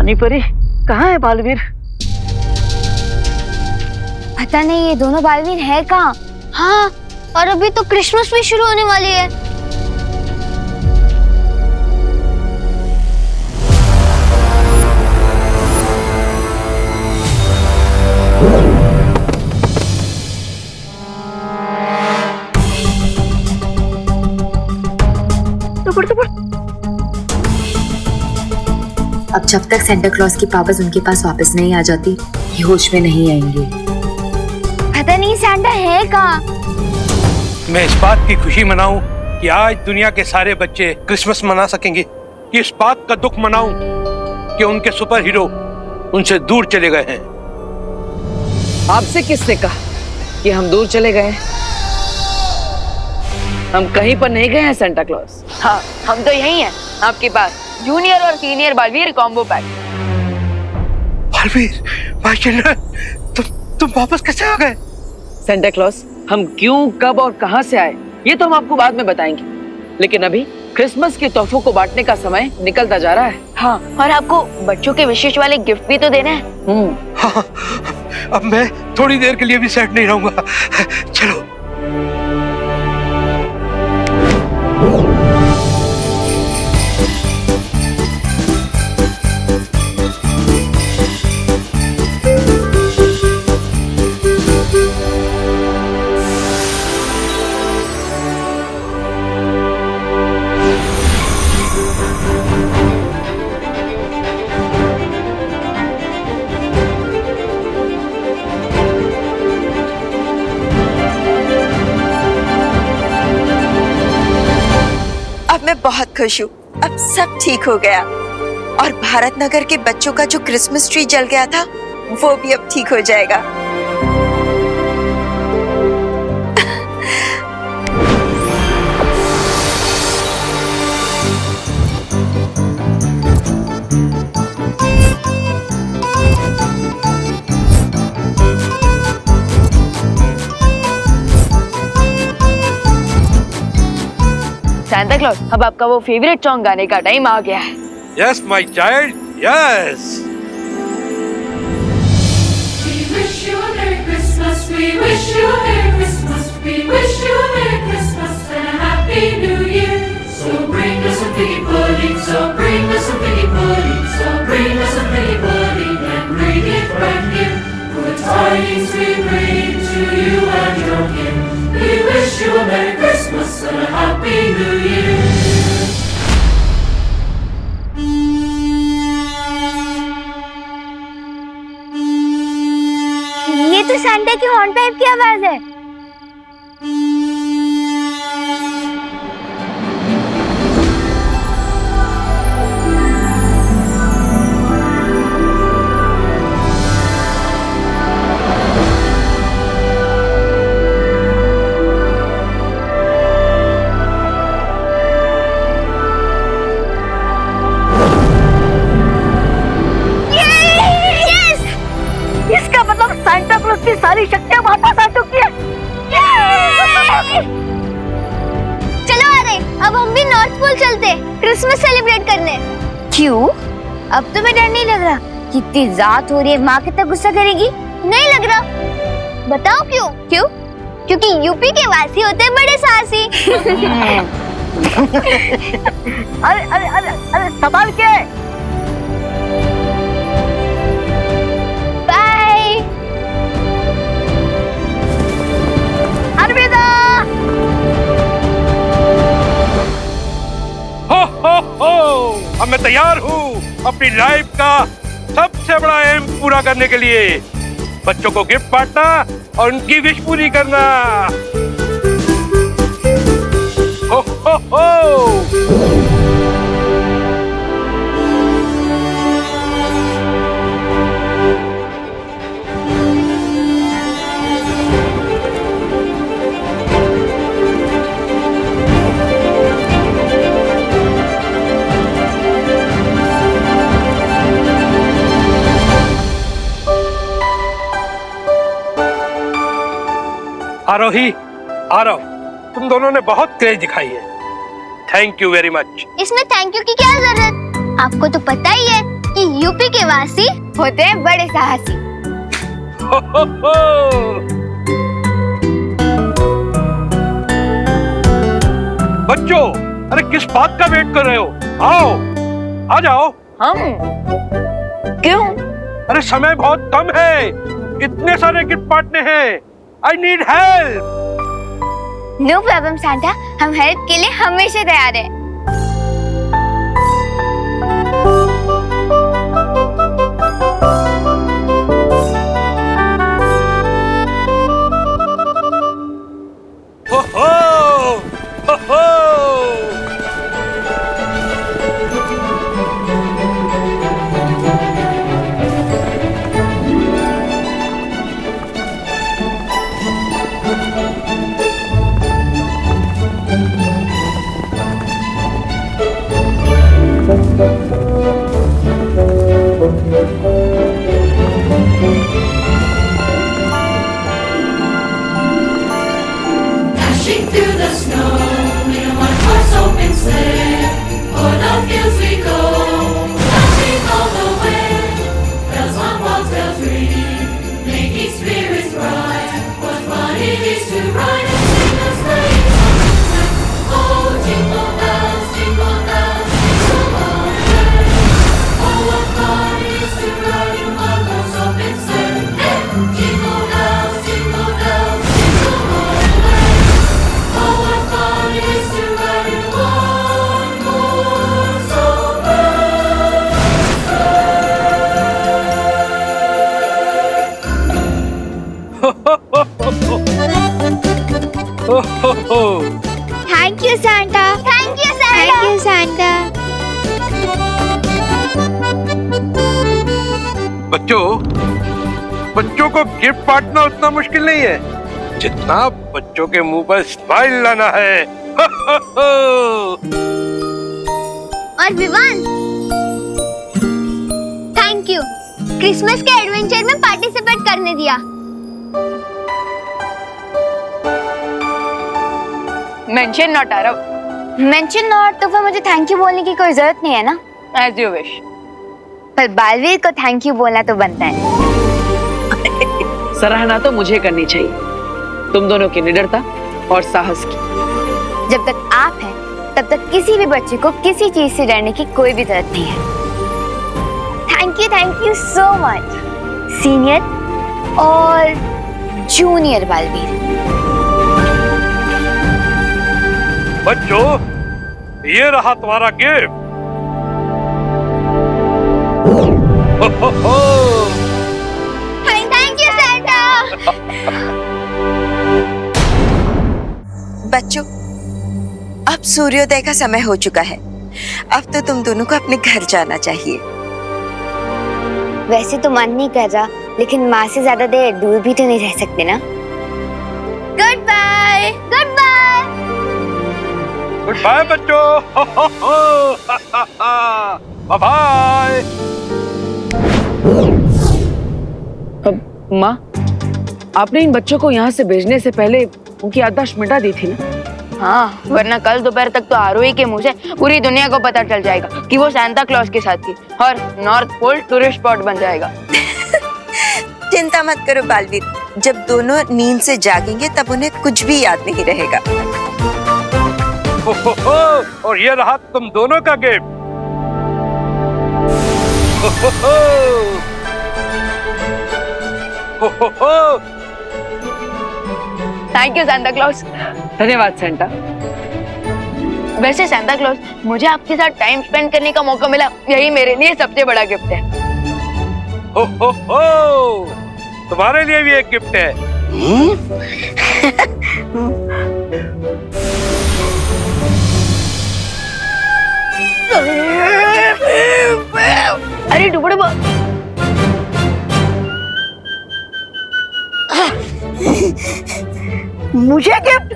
पानी परी कहाँ है बालवीर? पता नहीं ये दोनों बालवीर है कहाँ। हाँ, और अभी तो क्रिसमस भी शुरू होने वाली है। अब जब तक सेंटा क्लॉज की पावर्स उनके पास वापस नहीं आ जाती, ये होश में नहीं आएंगे। पता नहीं सैंटा है कहाँ। मैं इस बात की खुशी मनाऊं कि आज दुनिया के सारे बच्चे क्रिसमस मना सकेंगे, कि इस बात का दुख मनाऊं कि उनके सुपर हीरो उनसे दूर चले गए हैं। आपसे किसने कहा कि हम दूर चले गए हैं? हम कहीं पर नहीं गए हैं सेंटा क्लॉज। हाँ, हम तो यही हैं आपके पास, जूनियर और senior Baalveer combo pack. Baalveer, my children, तुम वापस कैसे आ गए? सेंटा क्लॉज, हम क्यों, कब और कहां से आए ये तो हम आपको बाद में बताएंगे, लेकिन अभी क्रिसमस के तोहफों को बांटने का समय निकलता जा रहा है। हाँ, और आपको बच्चों के विशेष वाले गिफ्ट भी तो देने हैं। हाँ, अब मैं थोड़ी देर के लिए भी सेट नहीं रहूंगा। चलो। अब मैं बहुत खुश हूँ, अब सब ठीक हो गया और भारत नगर के बच्चों का जो क्रिसमस ट्री जल गया था वो भी अब ठीक हो जाएगा। सैंटा क्लॉज, अब आपका वो फेवरेट सॉन्ग गाने का टाइम आ गया है। Yes, my child. Yes. We wish you a Merry Christmas. We wish you a Merry Christmas. We wish you a Merry Christmas and a Happy New Year. So bring us some figgy pudding. So bring us some figgy pudding. So bring us some figgy pudding and bring it right here. Good tidings we bring to you and your kin. We wish you a Merry Christmas and a Happy New Year. ये तो Santa की horn pipe की आवाज है। इसका मतलब Santa clause की सारी शक्तियां वापस आ चुकी है। चलो आ रहे, अब हम भी नॉर्थ पोल चलते क्रिसमस सेलिब्रेट करने। क्यों? अब तुम्हें डर नहीं लग रहा? कितनी रात हो रही है, माँ कितना गुस्सा करेगी? नहीं लग रहा? बताओ क्यों? क्यों? क्योंकि यूपी के वासी होते हैं बड़े साहसी। अरे अरे अरे अरे संभाल के। बाय। अलविदा। हो, अब मैं तैयार हूँ अपनी लाइफ का सबसे बड़ा एम पूरा करने के लिए, बच्चों को गिफ्ट बांटना और उनकी विश पूरी करना। हो। आरोही, आरव, तुम दोनों ने बहुत क्रेज दिखाई है। Thank you very much. इसमें थैंक यू की क्या जरूरत? आपको तो पता ही है कि कि यूपी के वासी होते हैं बड़े साहसी। हो, हो, हो। बच्चों, अरे किस बात का वेट कर रहे हो? आओ, आ जाओ। हम क्यों? अरे समय बहुत कम है, इतने सारे गिफ्ट बांटने हैं। I need help. No problem Santa, हम हेल्प के लिए हमेशा तैयार हैं। हो हो, हो हो। Dashing through the snow in a one-horse open sleigh. O'er the fields we go, laughing all the way. Bells on walls, bells ring, making spirits bright. What fun it is to ride and sing a sleighing song tonight. Oh, jingle bells, jingle all the way. Oh, what fun it is to ride in a one-horse open sleigh. Hey! Jingle bells, jingle all the way. Oh, what fun it is to ride in one-horse open हो, हो, हो। Thank you Santa. Thank you Santa. Thank you Santa. बच्चों को gift बांटना उतना मुश्किल नहीं है जितना बच्चों के मुंह पर स्माइल लाना है। हो, हो, हो। और विवान, थैंक यू क्रिसमस के एडवेंचर में पार्टिसिपेट करने दिया। Mention not Aarav. Mention not तो फिर मुझे थैंक यू बोलने की कोई जरूरत नहीं है ना। As you wish. पर बालवीर को थैंक यू बोलना तो बनता है। सराहना तो मुझे करनी चाहिए, तुम दोनों की निडरता और साहस की। जब तक आप हैं तब तक किसी भी बच्चे को किसी चीज से डरने की कोई भी जरूरत नहीं है। Thank you so much senior और जूनियर बालवीर। बच्चों, ये रहा तुम्हारा गिफ्ट। हो, हो, हो। Thank you Santa. बच्चों, अब सूर्योदय का समय हो चुका है। अब तो तुम दोनों को अपने घर जाना चाहिए। वैसे तो मन नहीं कर रहा, लेकिन माँ से ज्यादा देर दूर भी तो नहीं रह सकते ना। Good bye. Good bye. Good bye बच्चों। हो, हो, हो। Bye bye. अब माँ, आपने इन बच्चों को यहाँ से भेजने से पहले उनकी याददाश्त मिटा दी थी ना? हाँ, वरना कल दोपहर तक तो आरोही के मुंह से पूरी दुनिया को पता चल जाएगा कि वो सांता क्लॉज के साथ थी और नॉर्थ पोल टूरिस्ट स्पॉट बन जाएगा। चिंता मत करो बालवीर, जब दोनों नींद से जागेंगे तब उन्हें कुछ भी याद नहीं रहेगा। हो, हो, हो। और ये रहा तुम दोनों का गिफ्ट। हो, हो, हो। हो, हो, हो। Thank you Santa clause. धन्यवाद सेंटा। वैसे सांता क्लॉज, मुझे आपके साथ टाइम स्पेंड करने का मौका मिला, यही मेरे लिए सबसे बड़ा गिफ्ट है। हो, हो, हो। तुम्हारे लिए भी एक गिफ्ट है। अरे डुबड़ मुझे गिफ्ट?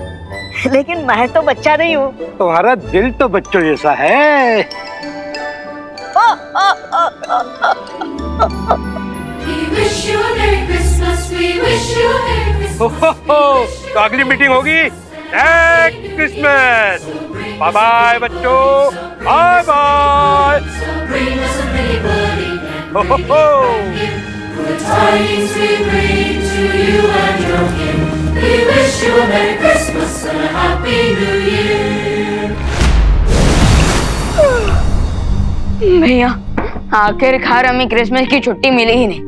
लेकिन मैं तो बच्चा नहीं हूँ। तुम्हारा दिल तो बच्चों जैसा है। We wish you a Merry Christmas. We wish you a Merry Christmas. हो, हो, हो। तो अगली मीटिंग होगी नेक्स्ट क्रिसमस। बाय बाय बच्चों, bye bye. So bring us a pretty pudding. हो हो हो। Good tidings we bring to you and your kin. We wish you a Merry Christmas and a Happy New Year. भैया आखिरकार हमें Christmas की छुट्टी मिली ही नहीं।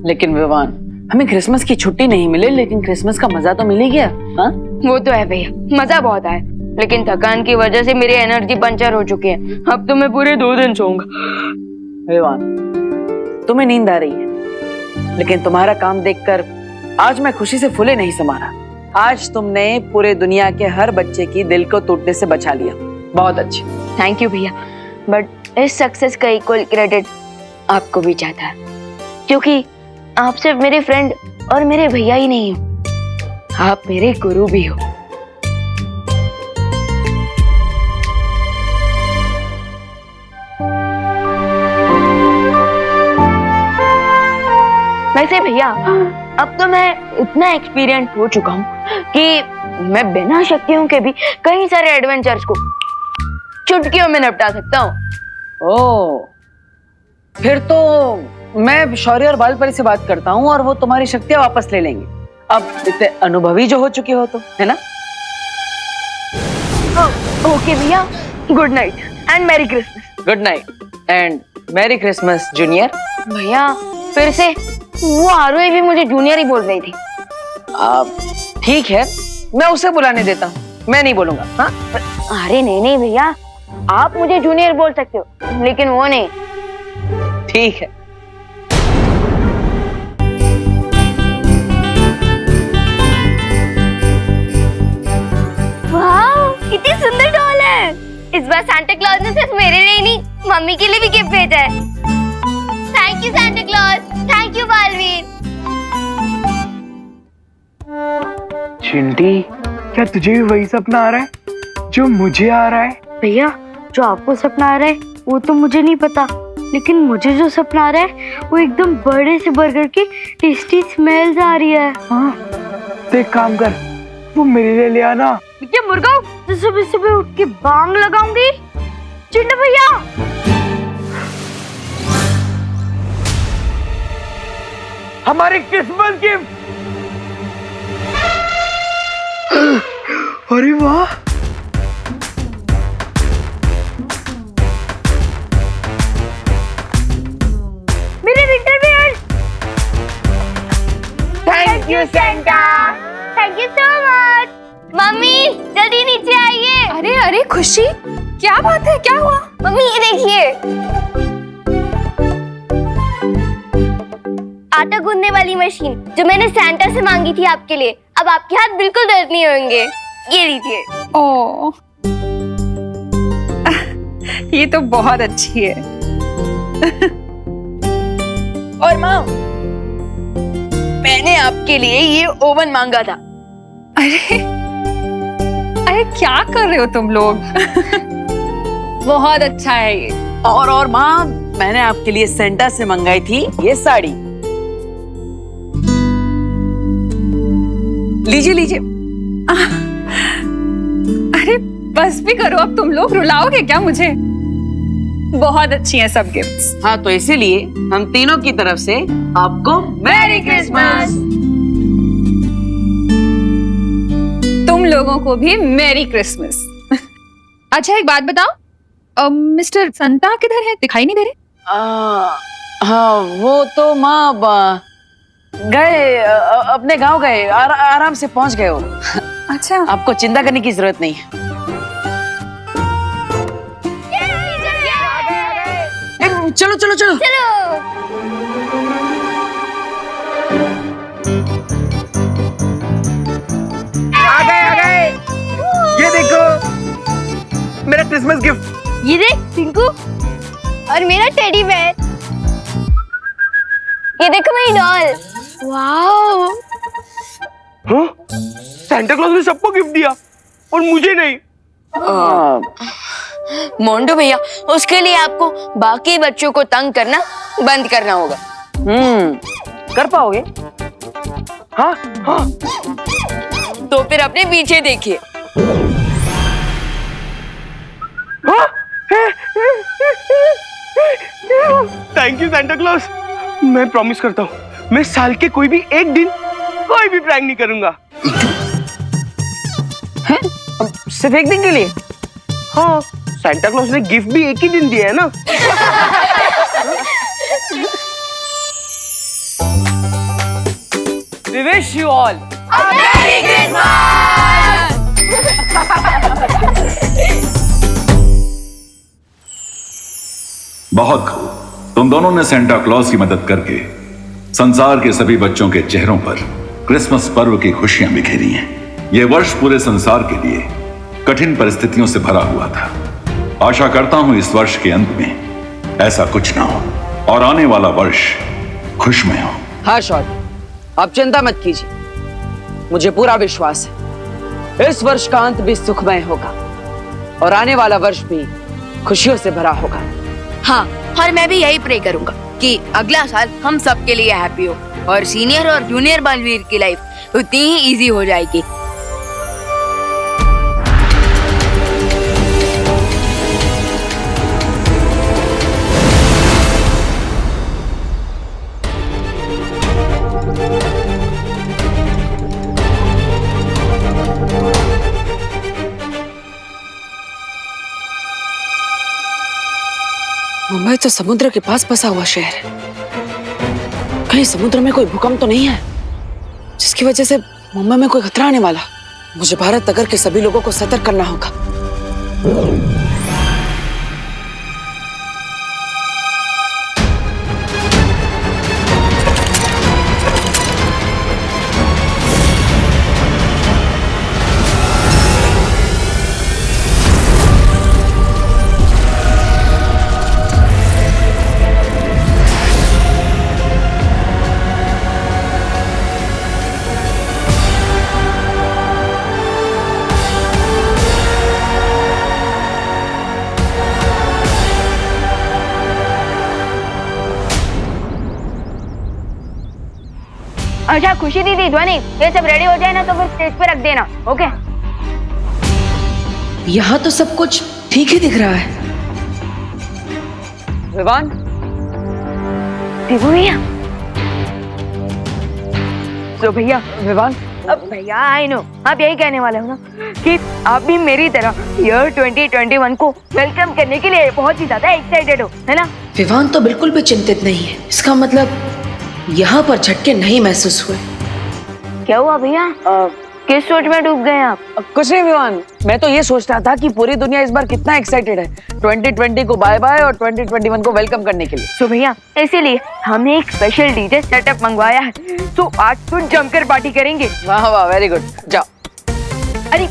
लेकिन विवान, हमें क्रिसमस की छुट्टी नहीं मिले, लेकिन क्रिसमस का मजा तो मिल ही गया। हाँ, वो तो है भैया, मजा बहुत आया, लेकिन थकान की वजह से मेरी एनर्जी पंचर हो चुकी है। अब तो मैं पूरे 2 दिन सोऊंगा। विवान, तुम्हें नींद आ रही है, लेकिन तुम्हारा काम देखकर आज मैं खुशी से फूले नहीं समा रहा। आज तुमने पूरे दुनिया के हर बच्चे की दिल को टूटने से बचा लिया। बहुत अच्छी। थैंक यू भैया, बट इस सक्सेस का इक्वल क्रेडिट आपको भी जाता है, क्योंकि आप सिर्फ मेरे फ्रेंड और मेरे भैया ही नहीं हो, आप मेरे गुरु भी हो। वैसे भैया, अब तो मैं इतना एक्सपीरियंस हो चुका हूँ कि मैं बिना शक्तियों के भी कई सारे एडवेंचर्स को चुटकियों में निपटा सकता हूँ। ओह, फिर तो मैं शौर्य और बालपरी से बात करता हूँ और वो तुम्हारी शक्तियां वापस ले लेंगे। अब इतने अनुभवी जो हो चुके हो, तो है ना? ओके भैया, good night and merry Christmas. Good night and merry Christmas junior. भैया फिर से वो आरोही भी मुझे जूनियर ही बोल रही थी। ठीक है, मैं उसे बुलाने देता हूँ, मैं नहीं बोलूंगा। हाँ, अरे नहीं नहीं भैया, आप मुझे जूनियर बोल सकते हो, लेकिन वो नहीं। ठीक है। वाह, कितनी सुंदर डॉल है। इस बार सांता क्लॉज ने सिर्फ मेरे लिए ही नहीं, मम्मी के लिए भी गिफ्ट भेजा है। Thank you Santa Claus, thank you Baalveer. Chinti, क्या तुझे भी वही सपना आ रहा है जो मुझे आ रहा है? भैया, जो आपको सपना आ रहा है वो तो मुझे नहीं पता, लेकिन मुझे जो सपना आ रहा है वो एकदम बड़े से बर्गर की टेस्टी स्मेल्स आ रही है। हाँ, तो एक काम कर, वो मेरे लिए ले आना। क्या मुर्गा, तो सुबह सुबह उठ के बांग लगाऊंगी। चिंटू भैया, हमारी क्रिसमस गिफ्ट। अरे वाह, मेरे winter wears. Thank you Santa, thank you so much. Mummy जल्दी नीचे आइए। अरे अरे खुशी, क्या बात है, क्या हुआ? मम्मी ये देखिए, आटा गूंदने वाली मशीन जो मैंने सैंटा से मांगी थी आपके लिए। अब आपके हाथ बिल्कुल दर्द नहीं होंगे। ये लीजिए। ओह, ये तो बहुत अच्छी है। और माँ, मैंने आपके लिए ये ओवन मांगा था। अरे अरे क्या कर रहे हो तुम लोग? बहुत अच्छा है ये। और माँ, मैंने आपके लिए सेंटा से मंगाई थी ये साड़ी। लीजिए लीजिए। अरे बस भी करो, अब तुम लोग रुलाओगे क्या मुझे? बहुत अच्छी हैं सब गिफ्ट्स। हाँ, तो इसीलिए हम तीनों की तरफ से आपको मैरी क्रिसमस। तुम लोगों को भी मैरी क्रिसमस। अच्छा एक बात बताओ, मिस्टर संता किधर है? दिखाई नहीं दे रहे। हाँ, वो तो माँ गए, अपने गांव गए, आराम से पहुंच गए वो। अच्छा, आपको चिंता करने की जरूरत नहीं है। चलो चलो चलो। आ गए। ये देखो मेरा क्रिसमस गिफ्ट। ये देख पिंकू, और मेरा टेडी बेयर। ये देखो मेरी डॉल। वाओ, हाँ? सैंटा क्लॉज ने सबको गिफ्ट दिया और मुझे नहीं। मोंटू भैया, उसके लिए आपको बाकी बच्चों को तंग करना बंद करना होगा। कर पाओगे? हाँ हाँ। तो फिर अपने पीछे देखिए। हाँ? Thank you Santa Claus. मैं प्रॉमिस करता हूँ मैं साल के कोई भी एक दिन कोई भी प्रैंक नहीं करूंगा। सिर्फ एक दिन के लिए? हाँ, सेंटा क्लॉज ने गिफ्ट भी एक ही दिन दिया है ना। We wish you all बहुत खूब। तुम दोनों ने सेंटा क्लॉज की मदद करके संसार के सभी बच्चों के चेहरों पर क्रिसमस पर्व की खुशियां बिखेरी हैं। यह वर्ष पूरे संसार के लिए कठिन परिस्थितियों से भरा हुआ था। आशा करता हूं इस वर्ष के अंत में ऐसा कुछ ना हो और आने वाला वर्ष खुशमय हो। हाँ शौर्य, आप चिंता मत कीजिए। मुझे पूरा विश्वास है इस वर्ष का अंत भी सुखमय होगा और आने वाला वर्ष भी खुशियों से भरा होगा। हाँ, और मैं भी यही प्रे करूंगा कि अगला साल हम सबके लिए हैप्पी हो और सीनियर और जूनियर बालवीर की लाइफ उतनी ही इजी हो जाएगी। मुंबई तो समुद्र के पास बसा हुआ शहर है। कहीं समुद्र में कोई भूकंप तो नहीं है जिसकी वजह से मुंबई में कोई खतरा आने वाला? मुझे भारत नगर के सभी लोगों को सतर्क करना होगा। अच्छा खुशी दीदी, ध्वनि, ये सब रेडी हो जाए ना तो फिर स्टेज पे रख देना। ओके? यहाँ तो सब कुछ ठीक ही दिख रहा है। विवान, देखो भैया। तो भैया विवान, अब भैया आई नो आप यही कहने वाले हो ना कि आप भी मेरी तरह ईयर 2021 को वेलकम करने के लिए बहुत ही ज्यादा एक्साइटेड हो, है ना? विवान तो बिल्कुल भी चिंतित नहीं है। इसका मतलब यहाँ पर झटके नहीं महसूस हुए। क्या हुआ भैया? किस सोच में डूब गए आप? कुछ नहीं विवान, मैं तो ये सोच रहा था कि पूरी दुनिया इस बार कितना एक्साइटेड है 2020 को बाय बाय और 2021 को वेलकम करने के लिए। तो भैया इसीलिए हमने एक स्पेशल डीजे सेटअप मंगवाया है, तो आज तो जमकर पार्टी करेंगे। वाह वाह, वेरी गुड। जाओ। अरे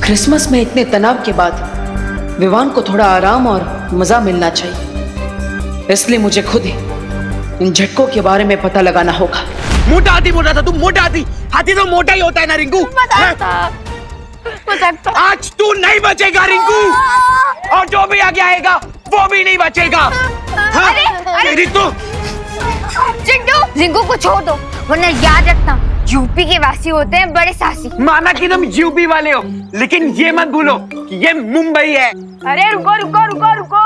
क्रिसमस में इतने तनाव के बाद विवान को थोड़ा आराम और मजा मिलना चाहिए, इसलिए मुझे खुद ही इन झटकों के बारे में पता लगाना होगा। मोटा था तू, मोटा हाथी तो मोटा ही होता है ना रिंकू। आज तू नहीं बचेगा रिंकू, और जो भी आगे आएगा वो भी नहीं बचेगा। हाँ? मेरी तो जिंकू को छोड़ दो, वरना याद रखना यूपी के वासी होते हैं बड़े साहसी। माना कि तुम यूपी वाले हो, लेकिन ये मत भूलो कि ये मुंबई है। अरे रुको रुको रुको रुको,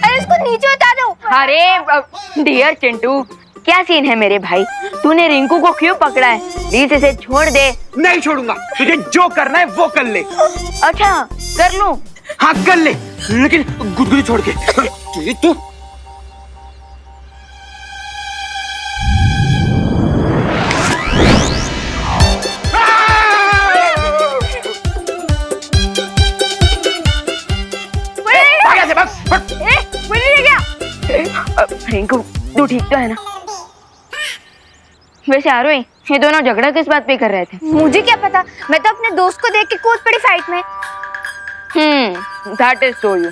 अरे इसको नीचे उतार दो। अरे डियर चिंटू, क्या सीन है मेरे भाई? तूने रिंकू को क्यों पकड़ा है? प्लीज इसे छोड़ दे। नहीं छोड़ूंगा, तुझे जो करना है वो कर ले। अच्छा कर लूं? हाँ कर ले, लेकिन गुदगुदी छोड़ के। तू रिंकू तू ठीक तो है ना? वैसे आरोही, ये दोनों झगड़ा किस बात पे कर रहे थे? मुझे क्या पता, मैं तो अपने दोस्त को देख के कूद पड़ी फाइट में। That is so you.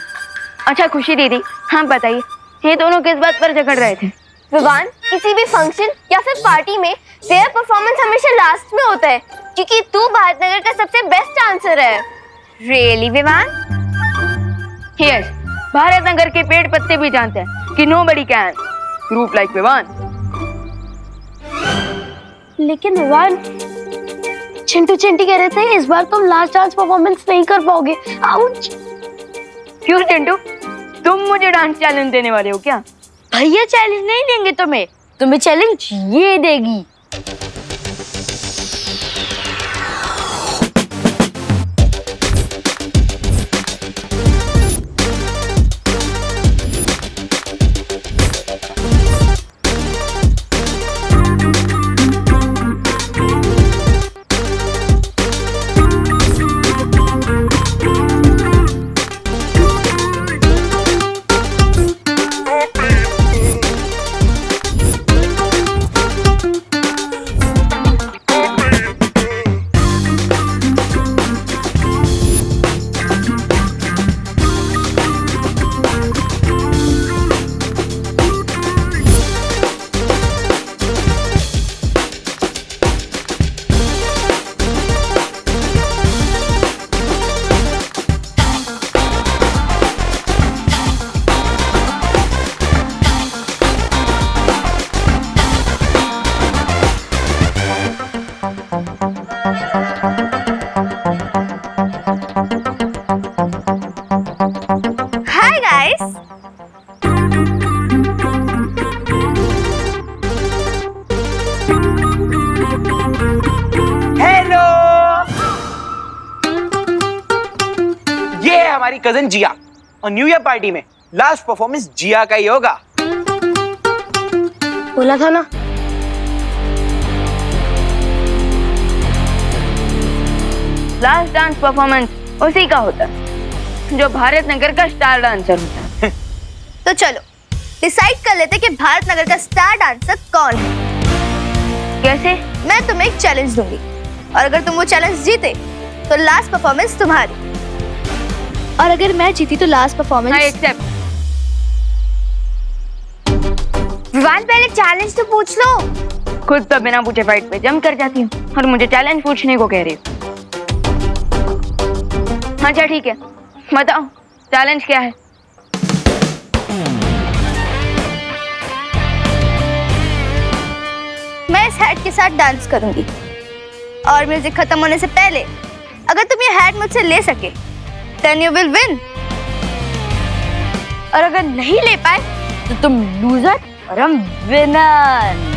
अच्छा खुशी दीदी, हाँ बताइए, ये दोनों किस बात पर झगड़ रहे थे? विवान, किसी भी फंक्शन या फिर पार्टी में तेरा परफॉर्मेंस हमेशा लास्ट में होता है, क्योंकि तू भारत नगर का सबसे बेस्ट डांसर है। रियली विवान? यस, भारत नगर के पेड़ पत्ते भी जानते हैं कि nobody can group like Vivaan. लेकिन विवान, चिंटू चिंटी कह रहे थे इस बार तुम लास्ट डांस परफॉर्मेंस नहीं कर पाओगे। आउच। क्यों चिंटू, तुम मुझे डांस चैलेंज देने वाले हो क्या? भैया चैलेंज नहीं देंगे तुम्हें, तुम्हें चैलेंज ये देगी। Hi guys. हेलो, ये है हमारी कजन जिया और न्यू ईयर पार्टी में लास्ट परफॉर्मेंस जिया का ही होगा। बोला था ना। लास्ट डांस परफॉर्मेंस उसी का होता है जो भारत नगर का स्टार डांसर होता है। तो चलो डिसाइड कर लेते कि भारत नगर का स्टार डांसर कौन है। कैसे? मैं तुम्हें एक चैलेंज दूंगी और अगर तुम वो चैलेंज जीते तो लास्ट परफॉर्मेंस तुम्हारी, और अगर मैं जीती तो last performance I accept. Vivaan पहले चैलेंज तो पूछ लो। खुद तो बिना पूछे फाइट पे जंप कर जाती हूँ और मुझे चैलेंज पूछने को कह रही हो। अच्छा ठीक है, बताओ चैलेंज क्या है? मैं इस हैट के साथ डांस करूंगी और म्यूजिक खत्म होने से पहले अगर तुम ये हैट मुझसे ले सके देन यू विल विन, और अगर नहीं ले पाए तो तुम लूजर और हम विनर।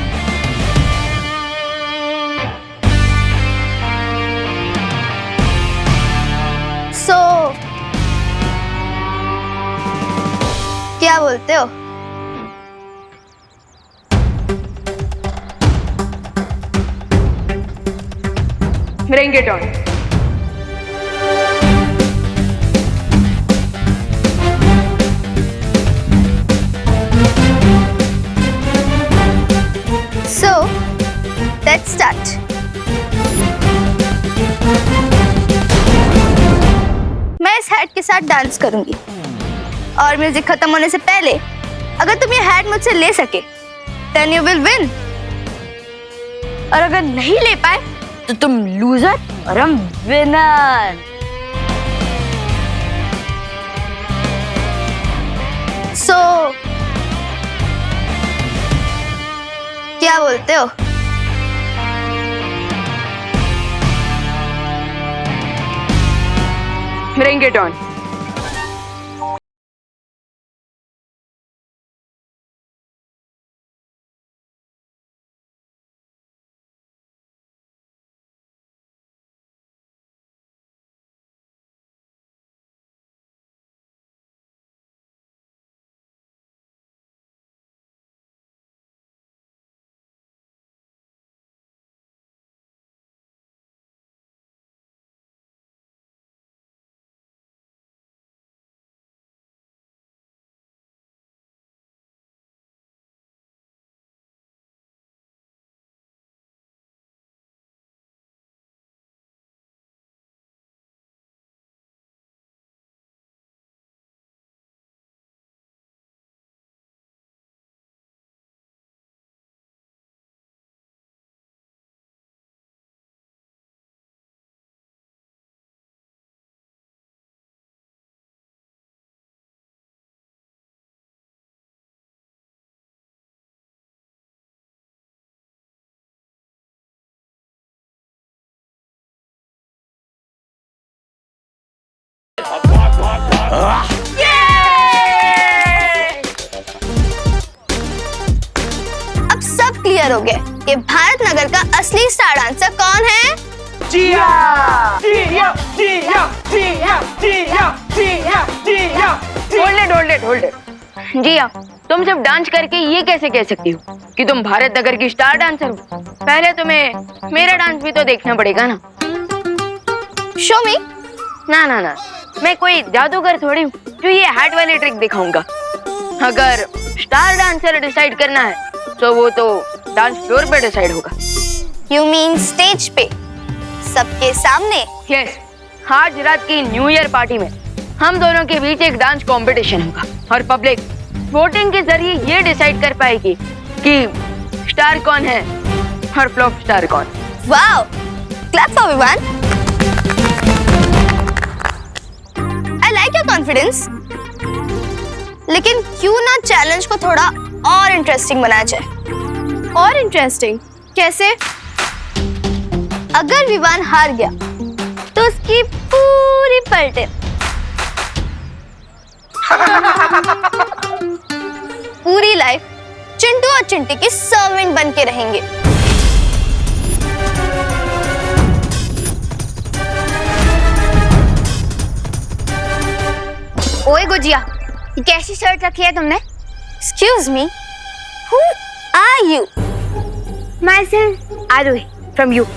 सो क्या बोलते हो? Bring it on. So, let's start. मैं इस हैट के साथ डांस करूंगी और म्यूजिक खत्म होने से पहले अगर तुम ये हैट मुझसे ले सके then you will win, और अगर नहीं ले पाए तो तुम लूजर और हम विनर। सो क्या बोलते हो? Bring it on. क्लियर हो गया कि भारत नगर का असली स्टार डांसर कौन है। जिया जिया जिया जिया जिया जिया जिया। Hold it. जिया, तुम सिर्फ डांस करके ये कैसे कह सकती हो कि तुम भारत नगर की स्टार डांसर हो? पहले तुम्हें मेरा डांस भी तो देखना पड़ेगा ना। शो मी। ना, मैं कोई जादूगर थोड़ी हूँ जो ये हार्ट वाली ट्रिक दिखाऊंगा। अगर स्टार डांसर डिसाइड करना है तो वो तो डांस फ्लोर पे डिसाइड होगा। यू मीन स्टेज पे सबके सामने? यस, आज रात की न्यू ईयर पार्टी में हम दोनों के बीच एक डांस कंपटीशन होगा और पब्लिक वोटिंग के जरिए ये डिसाइड कर पाएगी कि स्टार कौन है और फ्लॉप स्टार कौन। Wow, clap for Vivaan. I like your confidence. लेकिन क्यों ना चैलेंज को थोड़ा और इंटरेस्टिंग बनाया जाए। और इंटरेस्टिंग कैसे? अगर विवान हार गया तो उसकी पूरी पलटे पूरी लाइफ चिंटू और चिंटी की सर्वेंट बन के रहेंगे। ओए गुजिया, ये कैसी शर्ट रखी है तुमने? Excuse me, who are you? Myself Arohi from UP.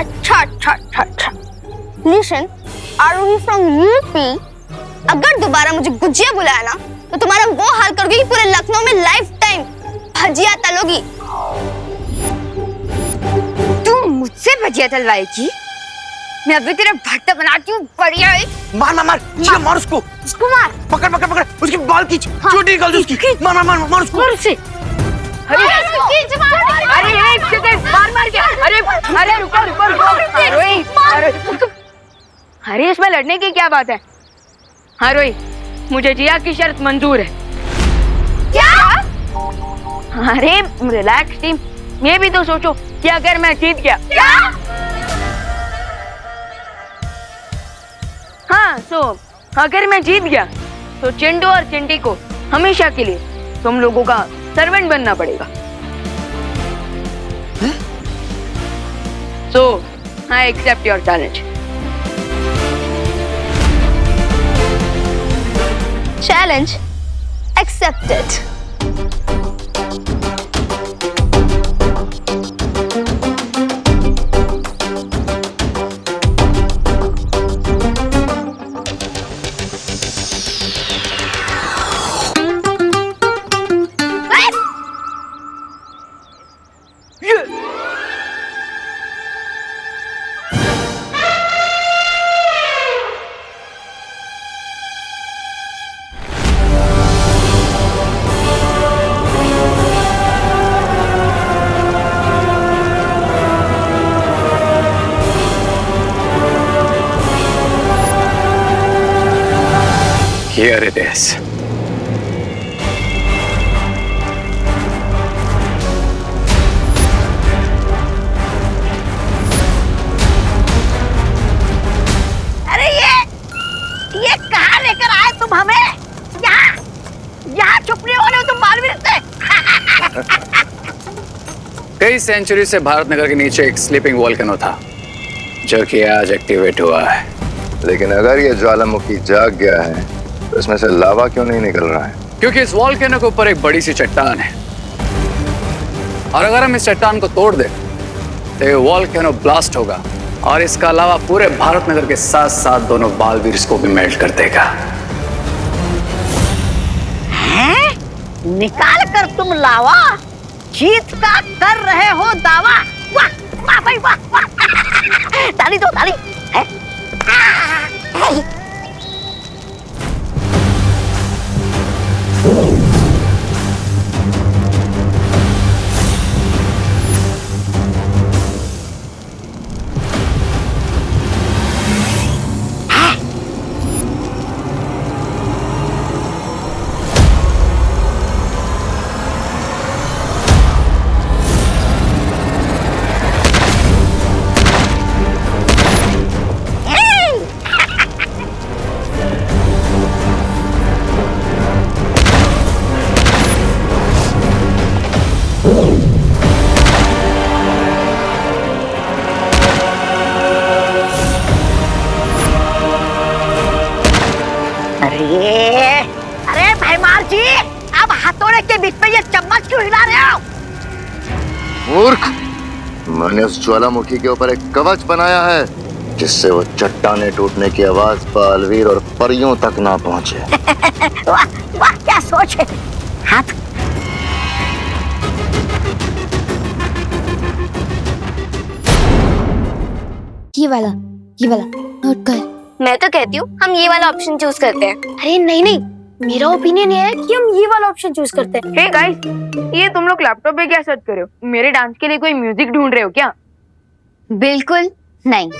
अच्छा। Listen, Arohi from UP. अगर दोबारा मुझे गुजिया बुलाया ना तो तुम्हारा वो हाल करोगे कि पूरे लखनऊ में लाइफ टाइम भजिया तलोगी। तुम मुझसे भजिया तलवाएगी? मैं अभी तेरा भट्टा बनाती हूँ। बढ़िया है। मार उसको। उसको मार। पकड़ उसकी बाल खींच। चोटी निकाल दे उसकी। मार उसको। मार उसे। अरे एक सेकंड, मार क्या? अरे रुको। अरे इसमें लड़ने की क्या बात है? हाँ रोही, मुझे जिया की शर्त मंजूर है। क्या? अरे रिलैक्स टीम, ये भी तो सोचो कि अगर मैं जीत गया। क्या? हाँ, अगर मैं जीत गया तो चिंटू और चिंटी को हमेशा के लिए तुम लोगों का सर्वेंट बनना पड़ेगा। So, I accept your challenge. Challenge accepted. Here it is. अरे ये कहाँ लेकर आए तुम हमें? यहाँ छुपने वाले हो तुम बालवीर से। कई सेंचुरी से भारत नगर के नीचे एक स्लीपिंग वोल्केनो था जो कि आज एक्टिवेट हुआ है। लेकिन अगर ये ज्वालामुखी जाग गया है तो इसमें से लावा क्यों नहीं निकल रहा है? क्योंकि इस वोल्केनो के ऊपर एक बड़ी सी चट्टान है और अगर हम इस चट्टान को तोड़ दें तो ये वोल्केनो ब्लास्ट होगा और इसका अलावा पूरे भारत नगर के साथ साथ दोनों बालवीर को भी मेल्ट कर देगा। हैं? निकाल कर तुम लावा, जीत का कर रहे हो दावा। वाह भाई वाह। ताली दो ताली। सरदार जी, अब हथौड़े के बीच में ये चम्मच क्यों हिला रहे हो? मूर्ख, मैंने उस ज्वालामुखी के ऊपर एक कवच बनाया है जिससे वो चट्टाने टूटने की आवाज बालवीर और परियों तक ना पहुंचे। वाह वाह, क्या सोच है। हाथ ये वाला नोट कर। मैं तो कहती हूँ हम ये वाला ऑप्शन चूज करते हैं। अरे नहीं नहीं, मेरा ओपिनियन ये है कि हम ये वाला ऑप्शन चूज करते हैं। हे गाइस, ये तुम लोग लैपटॉप पे क्या सर्च कर रहे हो? मेरे डांस के लिए कोई म्यूजिक ढूंढ रहे हो क्या? बिल्कुल नहीं,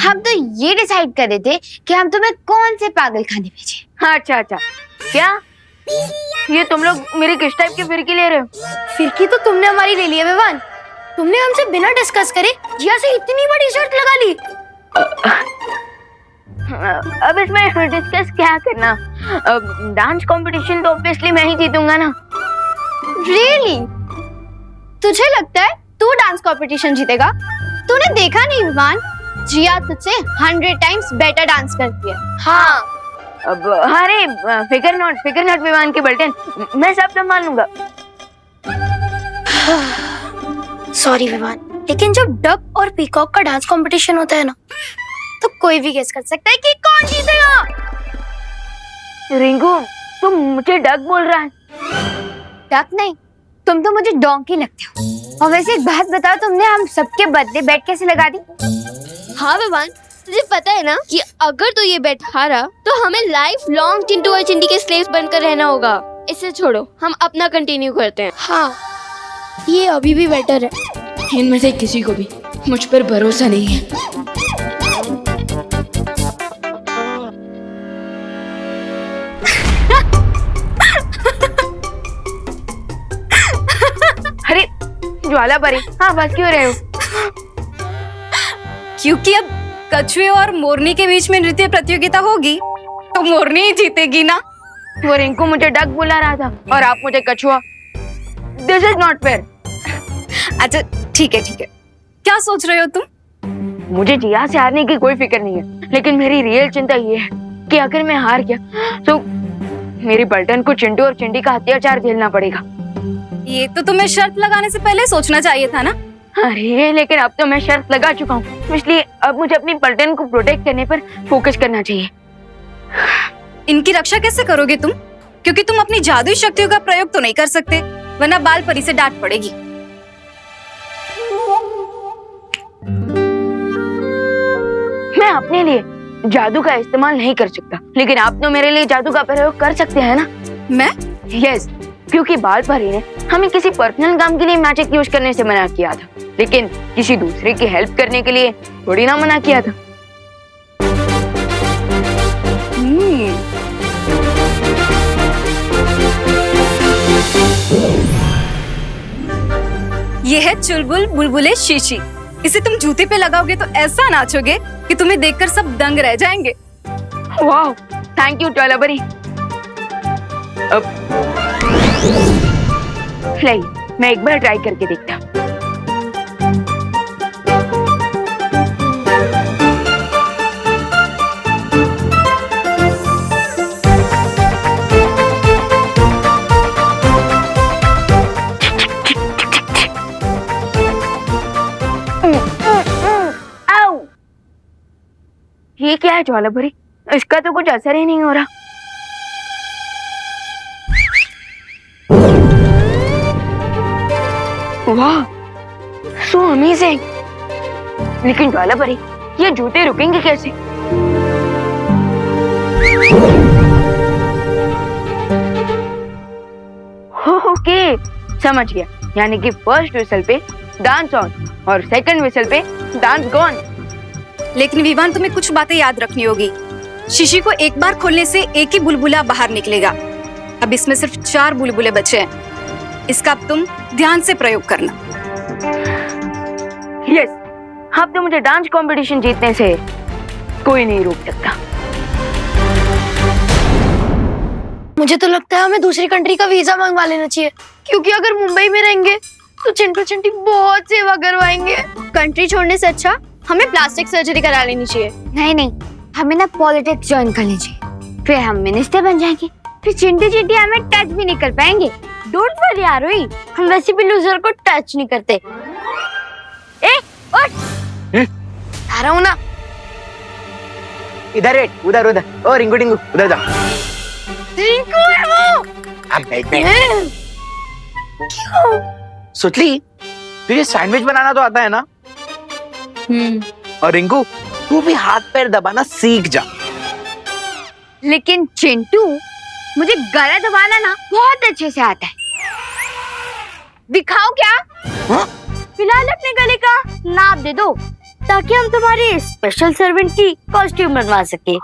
हम तो ये डिसाइड कर रहे थे कि हम तुम्हें कौन से पागल खाने भेजे। अच्छा अच्छा, क्या ये तुम लोग मेरी किस टाइप की फिरकी ले रहे हो? फिरकी तो तुमने हमारी ले ली है विवान। तुमने हमसे बिना डिस्कस करे जिया से इतनी बड़ी शर्त लगा ली। अब इसमें डिस्कस क्या करना? डांस कंपटीशन तो ऑब्वियसली मैं ही जीतूंगा ना। रियली? तुझे लगता है तू डांस कंपटीशन जीतेगा? तूने देखा नहीं विवान, जिया तुझसे 100 टाइम्स बेटर डांस करती है। हाँ। अब अरे फिकर नॉट विवान के बल्टन, मैं सब संभाल लूंगा। सॉरी विवान, लेकिन जब डक और पीकॉक का डांस कंपटीशन होता है ना, तो कोई भी गेस कर सकता है कि कौन जीतेगा। रिंकू, तुम मुझे डक बोल रहा है? डक नहीं, तुम तो मुझे डोंकी लगते हो। और वैसे एक बात बताओ, तुमने हम सबके बदले बेट कैसे लगा दी? हाँ विवान, तुझे पता है ना कि अगर तू ये बेट हारा तो हमें लाइफ लॉन्ग चिंटू और चिंटी के स्लेव्स बनकर रहना होगा। इसे छोड़ो, हम अपना कंटिन्यू करते हैं। हाँ, ये अभी भी बेटर है। इनमें से किसी को भी मुझ पर भरोसा नहीं है। अरे ज्वाला परी, हाँ बस क्यों रहे हो? क्योंकि अब कछुए और मोरनी के बीच में नृत्य प्रतियोगिता होगी तो मोरनी ही जीतेगी ना। वो रिंकू मुझे डक बुला रहा था और आप मुझे कछुआ। This is not fair. अच्छा ठीक है, क्या सोच रहे हो तुम? मुझे जिया से हारने की कोई फिक्र नहीं है, लेकिन मेरी रियल चिंता ये है कि अगर मैं हार गया तो मेरी बल्टन को चिंटू और चिंटी का अत्याचार झेलना पड़ेगा। ये तो तुम्हें शर्त लगाने से पहले सोचना चाहिए था ना। अरे लेकिन अब तो मैं शर्त लगा चुका हूँ, इसलिए अब मुझे अपनी पलटन को प्रोटेक्ट करने पर फोकस करना चाहिए। इनकी रक्षा कैसे करोगे तुम? क्योंकि तुम अपनी जादुई शक्तियों का प्रयोग तो नहीं कर सकते, वरना बाल परी से डांट पड़ेगी। मैं अपने लिए जादू का इस्तेमाल नहीं कर सकता, लेकिन आप तो मेरे लिए जादू का प्रयोग कर सकते हैं ना? मैं? यस, क्योंकि बाल परी ने हमें किसी पर्सनल काम के लिए मैजिक यूज करने से मना किया था, लेकिन किसी दूसरे की हेल्प करने के लिए थोड़ी ना मना किया था। ये है चुलबुल बुलबुले शीशी। इसे तुम जूते पे लगाओगे तो ऐसा नाचोगे कि तुम्हें देखकर सब दंग रह जाएंगे। वाह, थैंक यू ज्वाला परी। अब नहीं, मैं एक बार ट्राई करके देखता हूँ। ये क्या है ज्वाला परी? इसका तो कुछ असर ही नहीं हो रहा। वाह, सो अमेजिंग। लेकिन ज्वाला परी, ये जूते रुकेंगे कैसे? ओके, समझ गया। यानी कि फर्स्ट विसल पे डांस ऑन और सेकंड विसल पे डांस गॉन। लेकिन विवान, तुम्हें कुछ बातें याद रखनी होगी। शीशी को एक बार खोलने से एक ही बुलबुला बाहर निकलेगा। अब इसमें सिर्फ 4 बुलबुले बचे हैं। इसका अब तुम ध्यान से प्रयोग करना। यस, अब तो मुझे डांस कंपटीशन जीतने से कोई नहीं रोक सकता। मुझे तो लगता है हमें दूसरी कंट्री का वीजा मंगवा लेना चाहिए, क्योंकि अगर मुंबई में रहेंगे तो चिंटू चिंटी बहुत सेवा करवाएंगे। कंट्री छोड़ने से अच्छा हमें प्लास्टिक सर्जरी करा लेनी चाहिए। नहीं नहीं, हमें ना पॉलिटिक्स ज्वाइन करनी चाहिए, फिर हम मिनिस्टर बन जाएंगे। फिर चिंटू चींटी हमें टच भी नहीं कर पाएंगे। डोंट वरी आरोही, हम वैसे भी लूजर को टच नहीं करते। ए उठ, आ रहा हूँ ना। इधर बैठ, उधर उधर। ओ रिंकू टिंकू उधर जा। रिंकू है वो। अब बैठ। क्यों? सुतली, तुझे सैंडविच बनाना तो आता है ना? और रिंकू, तू भी हाथ पैर दबाना सीख जा। लेकिन चिंटू, मुझे गला दबाना ना बहुत अच्छे से आता है। दिखाओ क्या? फिलहाल अपने गले का नाप दे दो ताकि हम तुम्हारे स्पेशल सर्वेंट की कॉस्ट्यूम बनवा सके।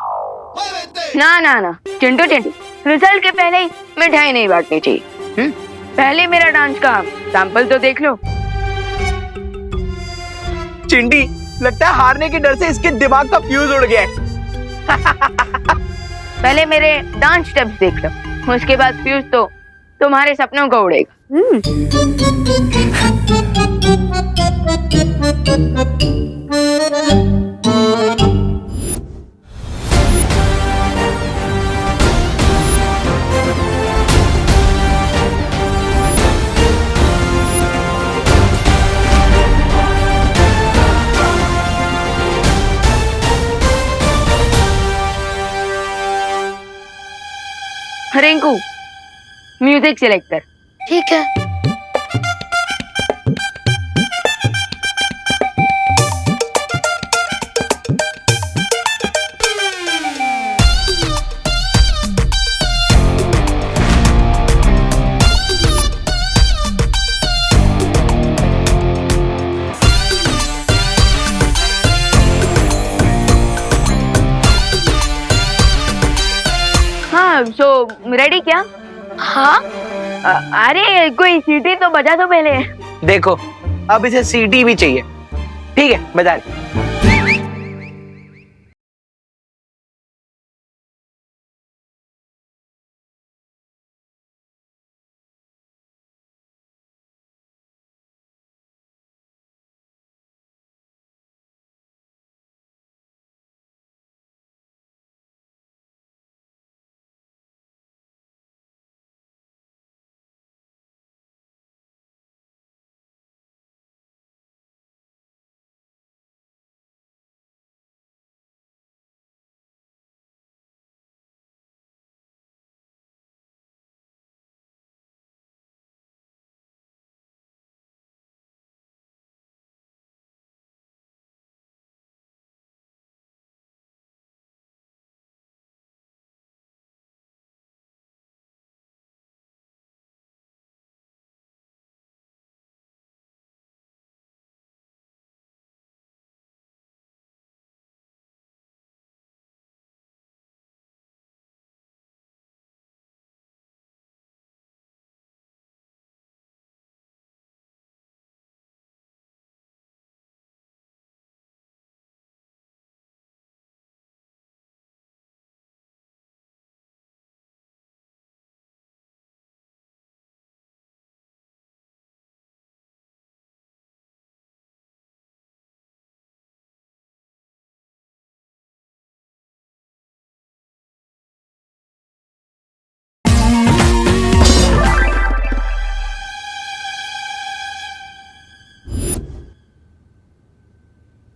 ना ना ना चिंटू चिंटू, रिजल्ट के पहले ही मिठाई नहीं बांटनी चाहिए। पहले मेरा डांस का सैंपल तो देख लो। चिंटी, लगता है हारने के डर से इसके दिमाग का फ्यूज उड़ गया है। पहले मेरे डांस स्टेप्स देख लो, उसके बाद फ्यूज तो तुम्हारे सपनों को उड़ेगा। रिंकू, म्यूजिक सिलेक्ट कर। ठीक है। हाँ, सो रेडी क्या? हाँ। अरे कोई सीटी तो बजा दो पहले। देखो, अब इसे सीटी भी चाहिए। ठीक है, बजा ले।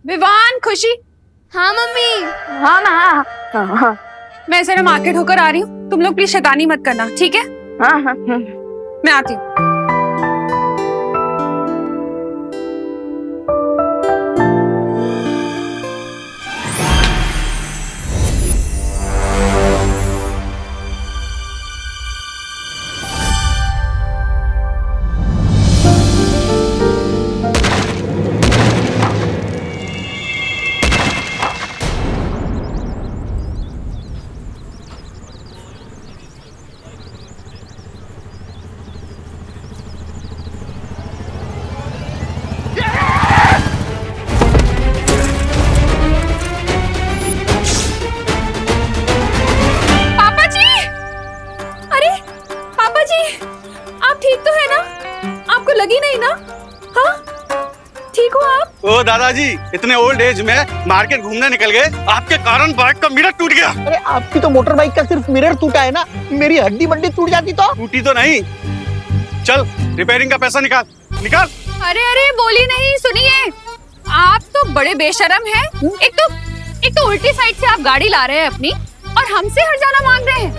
विवान, खुशी। हाँ मम्मी। हाँ हाँ हाँ हाँ। मैं जरा मार्केट होकर आ रही हूँ, तुम लोग प्लीज शैतानी मत करना, ठीक है? हाँ हाँ। मैं आती हूँ। ठीक हो आप? ओ दादाजी, इतने ओल्ड एज में मार्केट घूमने निकल गए, आपके कारण बाइक का मिरर टूट गया। अरे आपकी तो मोटर बाइक का सिर्फ मिरर टूटा है ना, मेरी हड्डी बड्डी टूट जाती तो। टूटी तो नहीं। चल रिपेयरिंग का पैसा निकाल निकाल। अरे अरे बोली नहीं, सुनिए, आप तो बड़े बेशरम हैं। एक तो उल्टी साइड से आप गाड़ी ला रहे हैं अपनी, और हमसे हर्जाना मांग रहे हैं।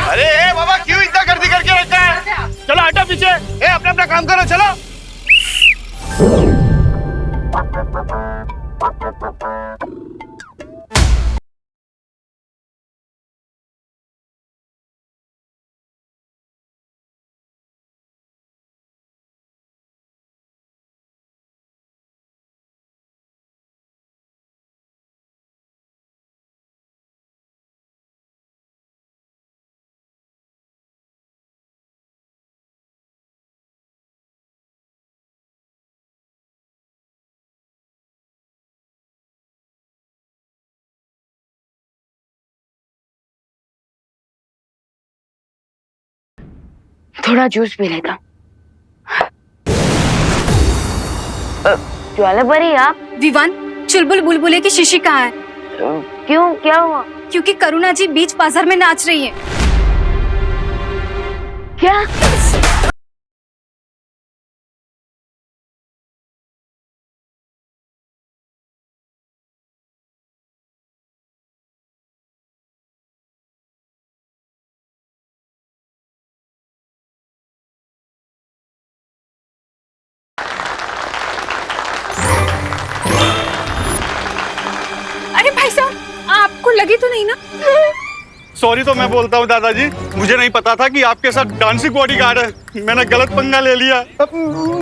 अरे बाबा, क्यों इतना गर्दी करके रखा है? चलो हटो पीछे, अपना अपना काम करो, चलो। थोड़ा जूस पी लेता। ज्वाला परी, आप? विवान, चुलबुल बुलबुले की शीशी कहाँ है? क्यों, क्या हुआ? क्योंकि करुणा जी बीच बाजार में नाच रही है। क्या? अरे भाई साहब, आपको लगी तो नहीं ना? सॉरी तो मैं बोलता हूँ दादाजी, मुझे नहीं पता था कि आपके साथ डांसिंग बॉडीगार्ड है, मैंने गलत पंगा ले लिया।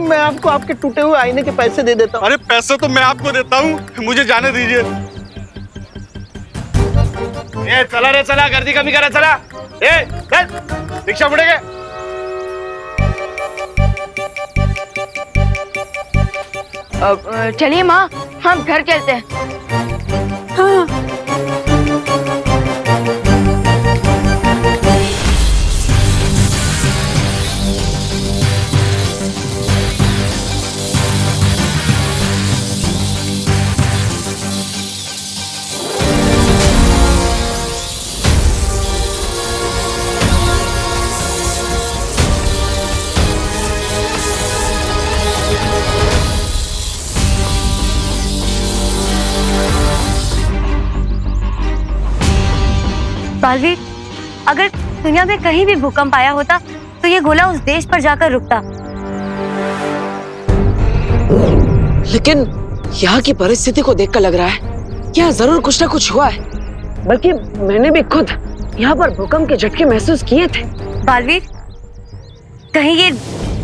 मैं आपको आपके टूटे हुए आईने के पैसे दे देता हूँ। अरे पैसे तो मैं आपको देता हूँ, मुझे जाने दीजिए। चला रे चला, गर्दी कमी करा, चला। चल रिक्शा मुड़ेगे। चलिए माँ, हम घर चलते हैं। हाँ। बालवीर, अगर दुनिया में कहीं भी भूकंप आया होता तो ये गोला उस देश पर जाकर रुकता। लेकिन यहाँ की परिस्थिति को देखकर लग रहा है यहाँ जरूर कुछ ना कुछ हुआ है, बल्कि मैंने भी खुद यहाँ पर भूकंप के झटके महसूस किए थे। बालवीर, कहीं ये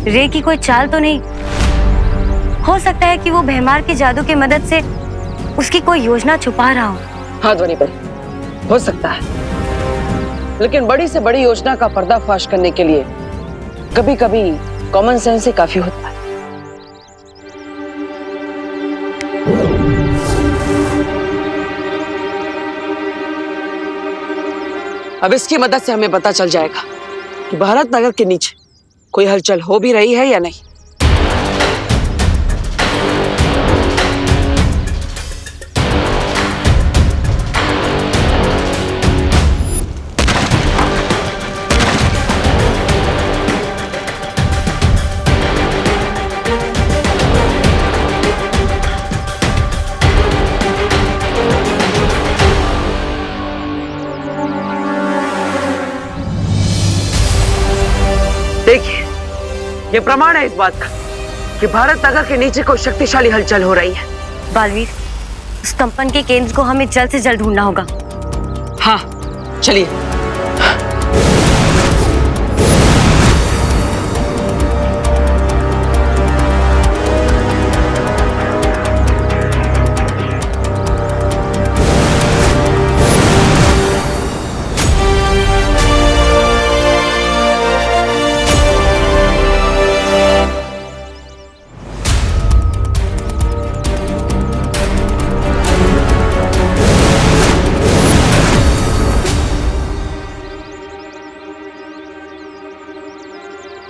रे की कोई चाल तो नहीं? हो सकता है कि वो भैमार के जादू की मदद से उसकी कोई योजना छुपा रहा हो। हाँ ध्वनि पर, हो सकता है, लेकिन बड़ी से बड़ी योजना का पर्दाफाश करने के लिए कभी कभी कॉमन सेंस ही काफी होता है। अब इसकी मदद से हमें पता चल जाएगा कि भारत नगर के नीचे कोई हलचल हो भी रही है या नहीं। देखिए, ये प्रमाण है इस बात का कि भारत नगर के नीचे कोई शक्तिशाली हलचल हो रही है। बालवीर, उस कंपन के केंद्र को हमें जल्द से जल्द ढूंढना होगा। हाँ, चलिए।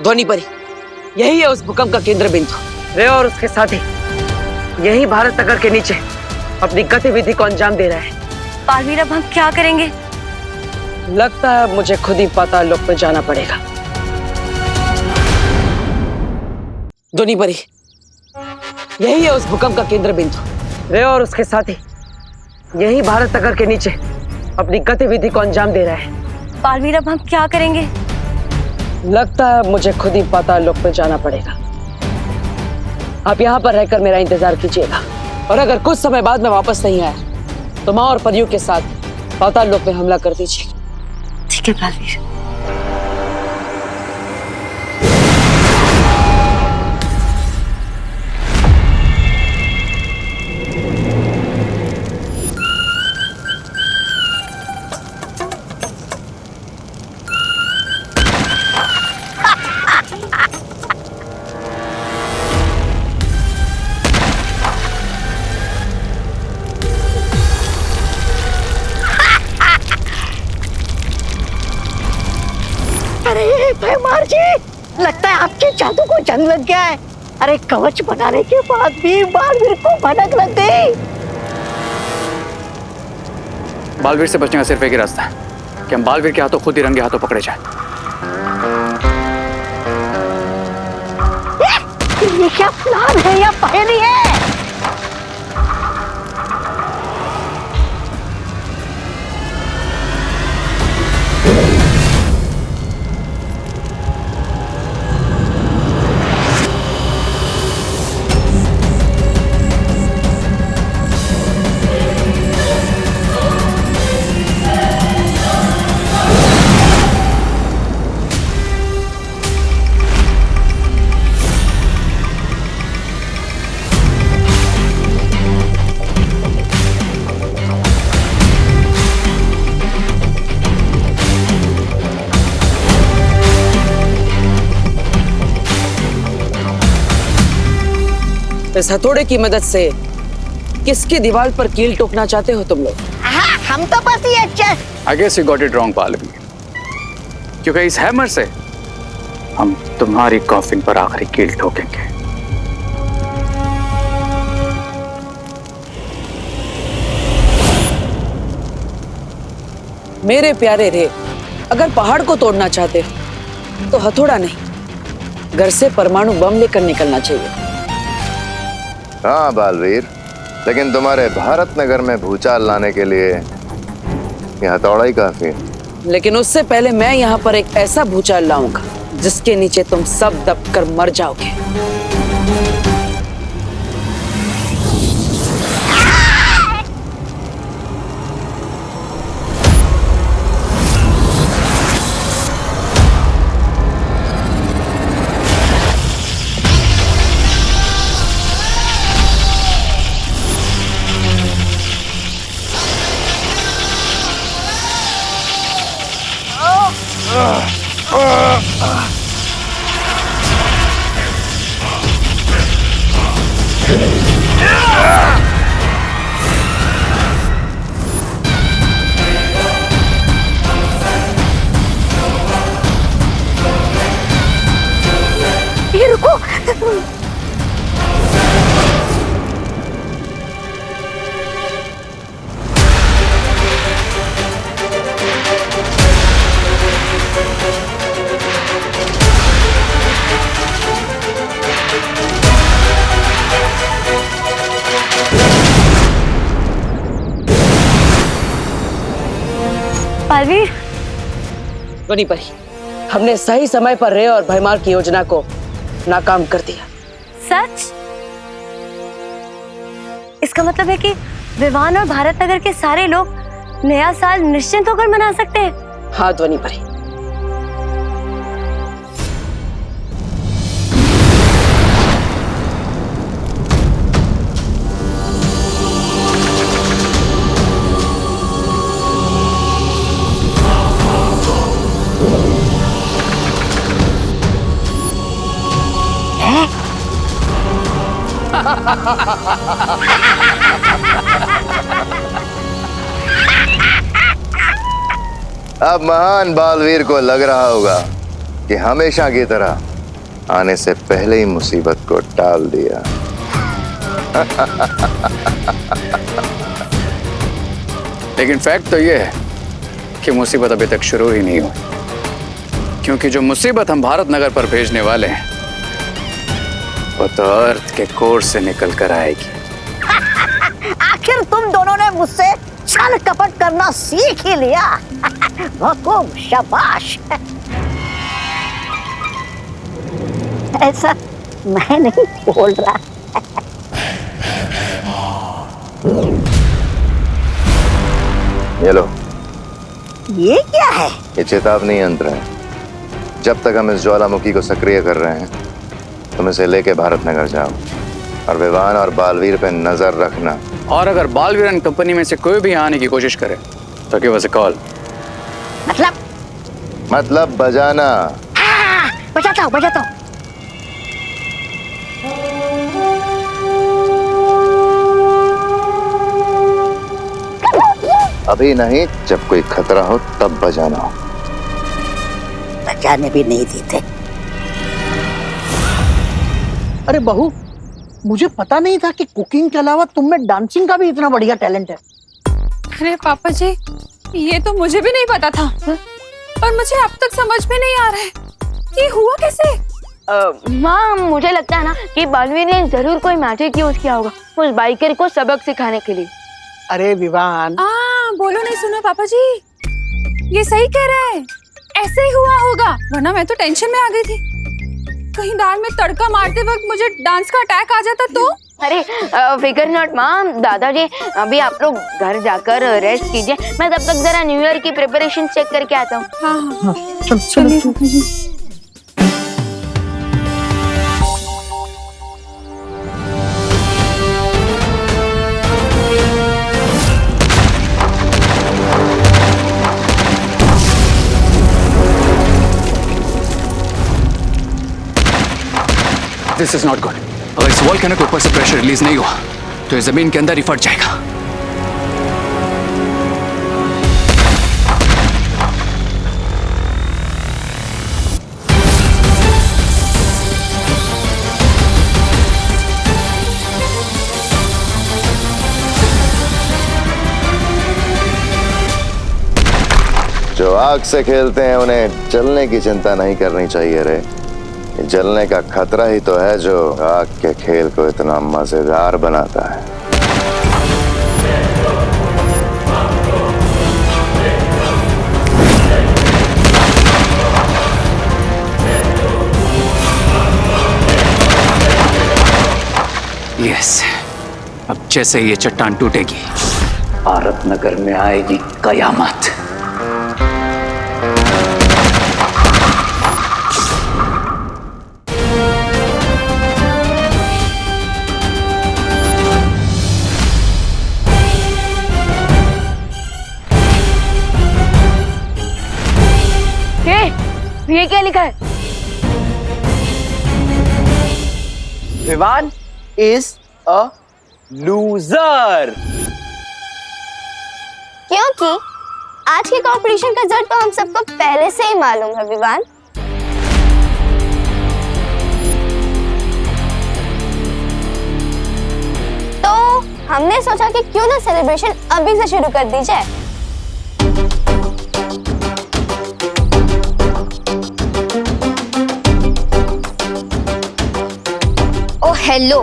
ध्वनि परी, यही है उस भूकंप का केंद्र बिंदु। रे और उसके साथी यही भारत नगर के नीचे अपनी गतिविधि को अंजाम दे रहा है। बालवीर अब हम क्या करेंगे? लगता है मुझे खुद ही पाताल लोक में जाना पड़ेगा। ध्वनि परी, यही है उस भूकंप का केंद्र बिंदु। रे और उसके साथी यही भारत नगर के नीचे अपनी गतिविधि को अंजाम दे रहा है। बालवीर अब हम क्या करेंगे? लगता है मुझे खुद ही पाताल लोक में जाना पड़ेगा। आप यहाँ पर रहकर मेरा इंतजार कीजिएगा, और अगर कुछ समय बाद में वापस नहीं आया तो माँ और परियों के साथ पाताल लोक में हमला कर दीजिए। ठीक है बालवीर। अरे भैमार जी, लगता है आपके जादू को जंग लग गया है। अरे कवच बनाने के बाद भी बालवीर को भनक लग गई। बालवीर से बचने का सिर्फ एक ही रास्ता है कि हम बालवीर के हाथों खुद ही रंगे हाथों पकड़े जाएं। ये क्या प्लान है या पहेली है? इस हथौड़े की मदद से किसकी दीवार पर कील ठोकना चाहते हो तुम लोग? हाँ, हम तो बस ये I guess you got it wrong, Baalveer, क्योंकि इस हैमर से हम तुम्हारी कॉफिन पर आखिरी कील ठोकेंगे। मेरे प्यारे रे, अगर पहाड़ को तोड़ना चाहते हो तो हथौड़ा नहीं, घर से परमाणु बम लेकर निकलना चाहिए। हाँ बालवीर, लेकिन तुम्हारे भारत नगर में भूचाल लाने के लिए यह हथौड़ा ही काफी है। लेकिन उससे पहले मैं यहाँ पर एक ऐसा भूचाल लाऊंगा जिसके नीचे तुम सब दबकर मर जाओगे। ये रुको। बालवीर, ध्वनि परी, हमने सही समय पर रे और भैमार की योजना को नाकाम कर दिया। सच? इसका मतलब है कि विवान और भारत नगर के सारे लोग नया साल निश्चिंत होकर मना सकते हैं। हाँ ध्वनि परी। अब महान बालवीर को लग रहा होगा कि हमेशा की तरह आने से पहले ही मुसीबत को टाल दिया। लेकिन फैक्ट तो ये है कि मुसीबत अभी तक शुरू ही नहीं हुई, क्योंकि जो मुसीबत हम भारत नगर पर भेजने वाले हैं वो तो अर्थ के कोर से निकल कर आएगी। आखिर तुम दोनों ने मुझसे छल कपट करना सीख ही लिया। खूब शाबाश। ऐसा मैं नहीं बोल रहा। ये लो, ये क्या है? ये चेतावनी यंत्र है। जब तक हम इस ज्वालामुखी को सक्रिय कर रहे हैं तुम इसे लेके भारत नगर जाओ और विवान और बालवीर पे नजर रखना। और अगर बालवीर एंड कंपनी में से कोई भी आने की कोशिश करे तो गिव अस अ कॉल। मतलब बजाना। बजाता हूँ बजाता हूँ। अभी नहीं, जब कोई खतरा हो तब बजाना हो। बजाने भी नहीं देते। अरे बहू, मुझे पता नहीं था कि कुकिंग के अलावा तुम में डांसिंग का भी इतना बढ़िया टैलेंट है। अरे पापा जी, ये तो मुझे भी नहीं पता था। पर मुझे अब तक समझ में नहीं आ रहा है कि हुआ कैसे। माँ, मुझे लगता है ना कि बालवीर ने जरूर कोई मैजिक यूज किया होगा उस बाइकर को सबक सिखाने के लिए। अरे विवान, बोलो नहीं सुना पापा जी, ये सही कह रहे हैं। ऐसे ही हुआ होगा, वरना मैं तो टेंशन में आ गई थी। कहीं दाल में तड़का मारते वक्त मुझे डांस का अटैक आ जाता तो। अरे फिकर नॉट माँ, दादाजी अभी आप लोग घर जाकर रेस्ट कीजिए। मैं तब तक जरा न्यू ईयर की प्रिपरेशन चेक करके आता हूँ। हाँ। चलिए पापा जी। This is not good. अगर इस वॉल्केनो के ऊपर से प्रेशर रिलीज नहीं हुआ तो ये जमीन के अंदर ही फट जाएगा। जो आग से खेलते हैं उन्हें जलने की चिंता नहीं करनी चाहिए रे। जलने का खतरा ही तो है जो आग के खेल को इतना मजेदार बनाता है। यस, अब जैसे ये चट्टान टूटेगी भारत नगर में आएगी कयामत। ये क्या लिखा है? Vivaan is a loser. क्योंकि आज के कंपटीशन का रिजल्ट तो हम सबको पहले से ही मालूम है विवान। तो हमने सोचा कि क्यों ना सेलिब्रेशन अभी से शुरू कर दी जाए। हेलो,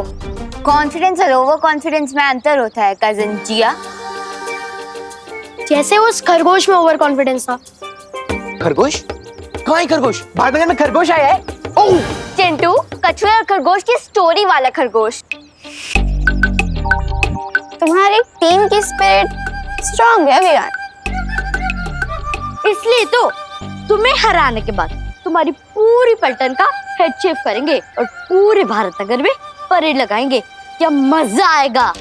कॉन्फिडेंस और ओवर कॉन्फिडेंस में अंतर होता है कजन जिया। जैसे उस खरगोश में ओवर कॉन्फिडेंस था। खरगोश? कहाँ है खरगोश? भारत नगर में खरगोश आया है? ओह! चिंटू, कछुए और खरगोश की स्टोरी वाला खरगोश। तुम्हारी टीम की स्पिरिट स्ट्रांग है विराट, इसलिए तो तुम्हें हराने के बाद तुम्हारी पूरी पलटन का हेड शेफ करेंगे और पूरे भारत नगर में परेड लगाएंगे। क्या मजा आएगा।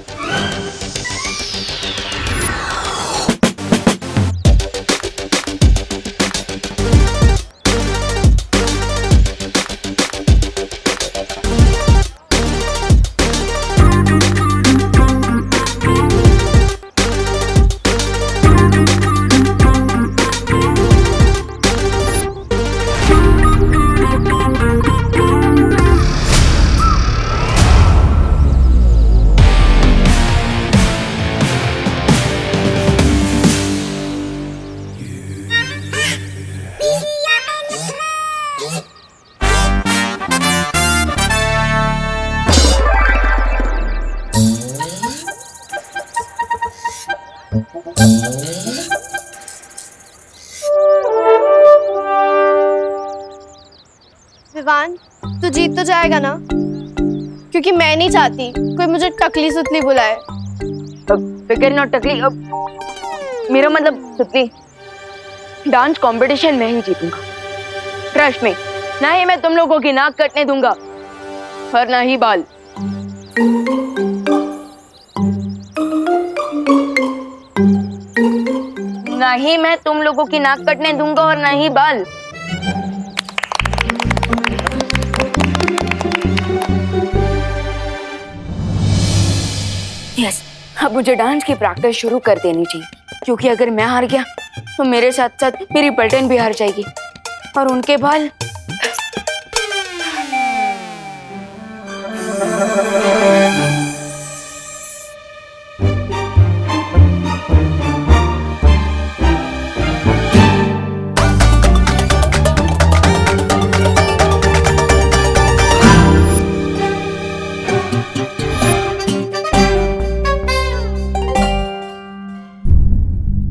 विवान, तू जीत तो जाएगा ना? क्योंकि मैं नहीं चाहती कोई मुझे टकली सुतली बुलाए। फिकर नॉट टकली, मेरा मतलब सुतली, डांस कंपटीशन में ही जीतूंगा। ट्रस्ट में, ना ही मैं तुम लोगों की नाक कटने दूंगा और ना ही बाल। ना ही मैं तुम लोगों की नाक कटने दूंगा और ना ही बाल। यस, अब मुझे डांस की प्रैक्टिस शुरू कर देनी चाहिए, क्योंकि अगर मैं हार गया तो मेरे साथ साथ मेरी पलटन भी हार जाएगी और उनके बाल।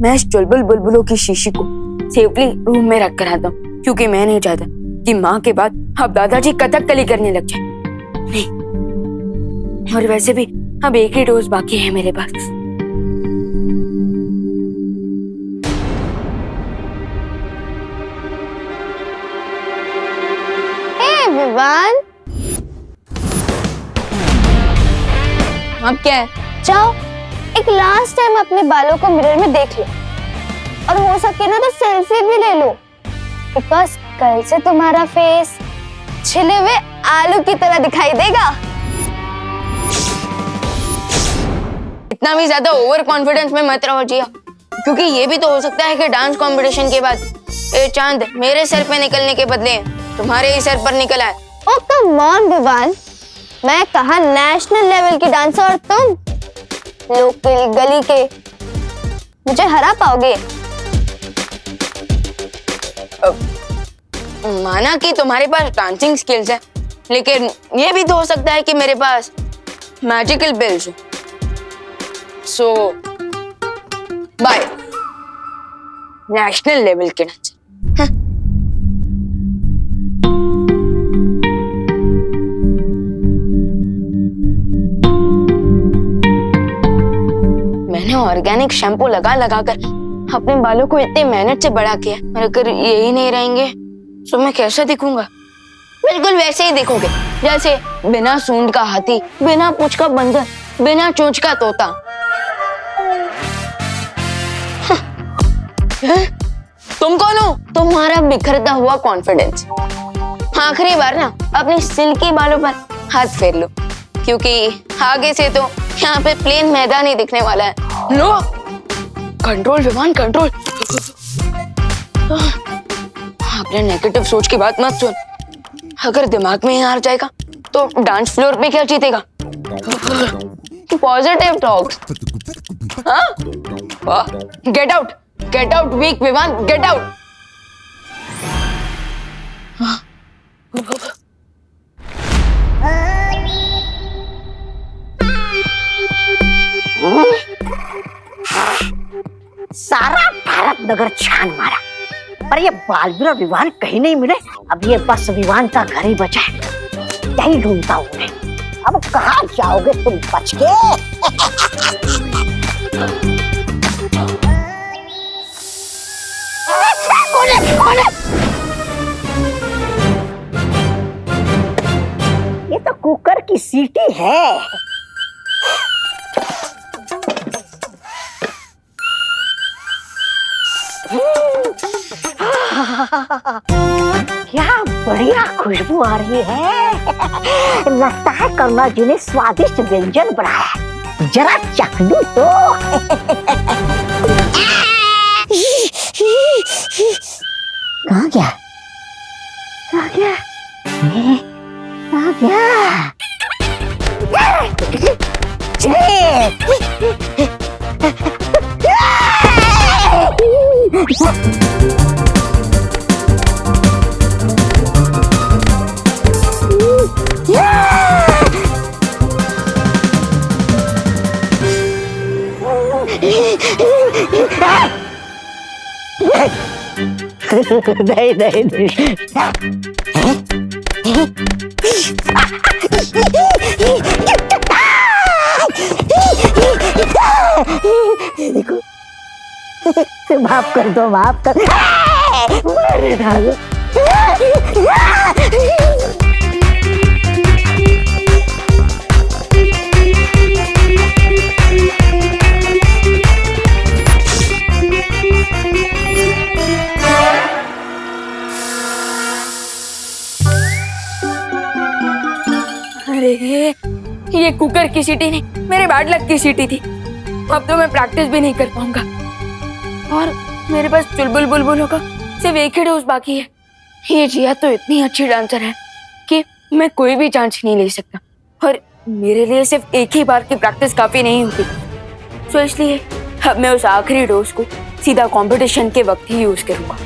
मैं इस चुलबुल बुलबुलों की शीशी को सेफली रूम में रख कर आता हूँ, क्योंकि मैं नहीं चाहता कि माँ के बाद अब दादाजी कथकली करने लग जाए। नहीं, और वैसे भी अब एक ही डोज बाकी है मेरे पास। विवान, अब क्या है? जाओ एक लास्ट टाइम अपने बालों को मिरर में देख लो, और हो सके ना तो सेल्फी भी ले लो, बिकॉज कल से तुम्हारा फेस छिले हुए आलू की तरह दिखाई देगा। इतना भी ज्यादा ओवर कॉन्फिडेंस में मत रहो जिया, क्योंकि ये भी तो हो सकता है कि डांस कंपटीशन के बाद ये चांद मेरे सर पे निकलने के बदले तुम्हारे ही सर पर निकल आए। ओ कम ऑन विवान, मैं कहा नेशनल लेवल की डांसर और तुम लोकल गली के, मुझे हरा पाओगे? माना कि तुम्हारे पास डांसिंग स्किल्स है, लेकिन ये भी तो हो सकता है कि मेरे पास मैजिकल बिल्स हो। सो बाय नेशनल लेवल के डांसर। मैंने ऑर्गेनिक शैम्पू लगा लगा कर अपने बालों को इतनी मेहनत से बड़ा किया, और अगर यही नहीं रहेंगे तो मैं कैसा दिखूंगा? बिल्कुल वैसे ही दिखोगे जैसे बिना सूंड का हाथी, बिना पूंछ का बंदर, बिना चोंच का तोता। तुम कौन हो? तुम्हारा बिखरता हुआ कॉन्फिडेंस। आखिरी बार ना अपने सिल्की बालों पर हाथ फेर लो, क्योंकि आगे से तो यहाँ पे प्लेन मैदान ही दिखने वाला है। लो, कंट्रोल विमान, कंट्रोल। अपने नेगेटिव सोच की बात मत सुन, अगर दिमाग में ही हार जाएगा तो डांस फ्लोर पे क्या जीतेगा? Positive talks. हाँ, गेट आउट वीक विमान, गेट आउट। सारा भारत नगर छान मारा, पर ये बालवीर और विवान कहीं नहीं मिले। अब ये बस विवान का घर ही बचा है, यही ढूंढता हूँ मैं। अब कहाँ जाओगे तुम बच के? ये तो कुकर की सीटी है। क्या बढ़िया खुशबू आ रही है। लगता है करुणा जी ने स्वादिष्ट व्यंजन बनाया है, जरा चख लूं तो। कहाँ गया? कहाँ गया? कहाँ गया? नहीं नहीं नहीं। देखो, माफ कर दो, माफ कर। मारे डालो। अरे ये कुकर की सीटी नहीं, मेरे बैड लक की सीटी थी। अब तो मैं प्रैक्टिस भी नहीं कर पाऊंगा और मेरे पास चुलबुल बुलबुल होगा सिर्फ एक ही डोज बाकी है। ये जिया तो इतनी अच्छी डांसर है कि मैं कोई भी चांस नहीं ले सकता और मेरे लिए सिर्फ एक ही बार की प्रैक्टिस काफी नहीं होती। तो इसलिए अब मैं उस आखिरी डोज को सीधा कंपटीशन के वक्त ही यूज करूंगा।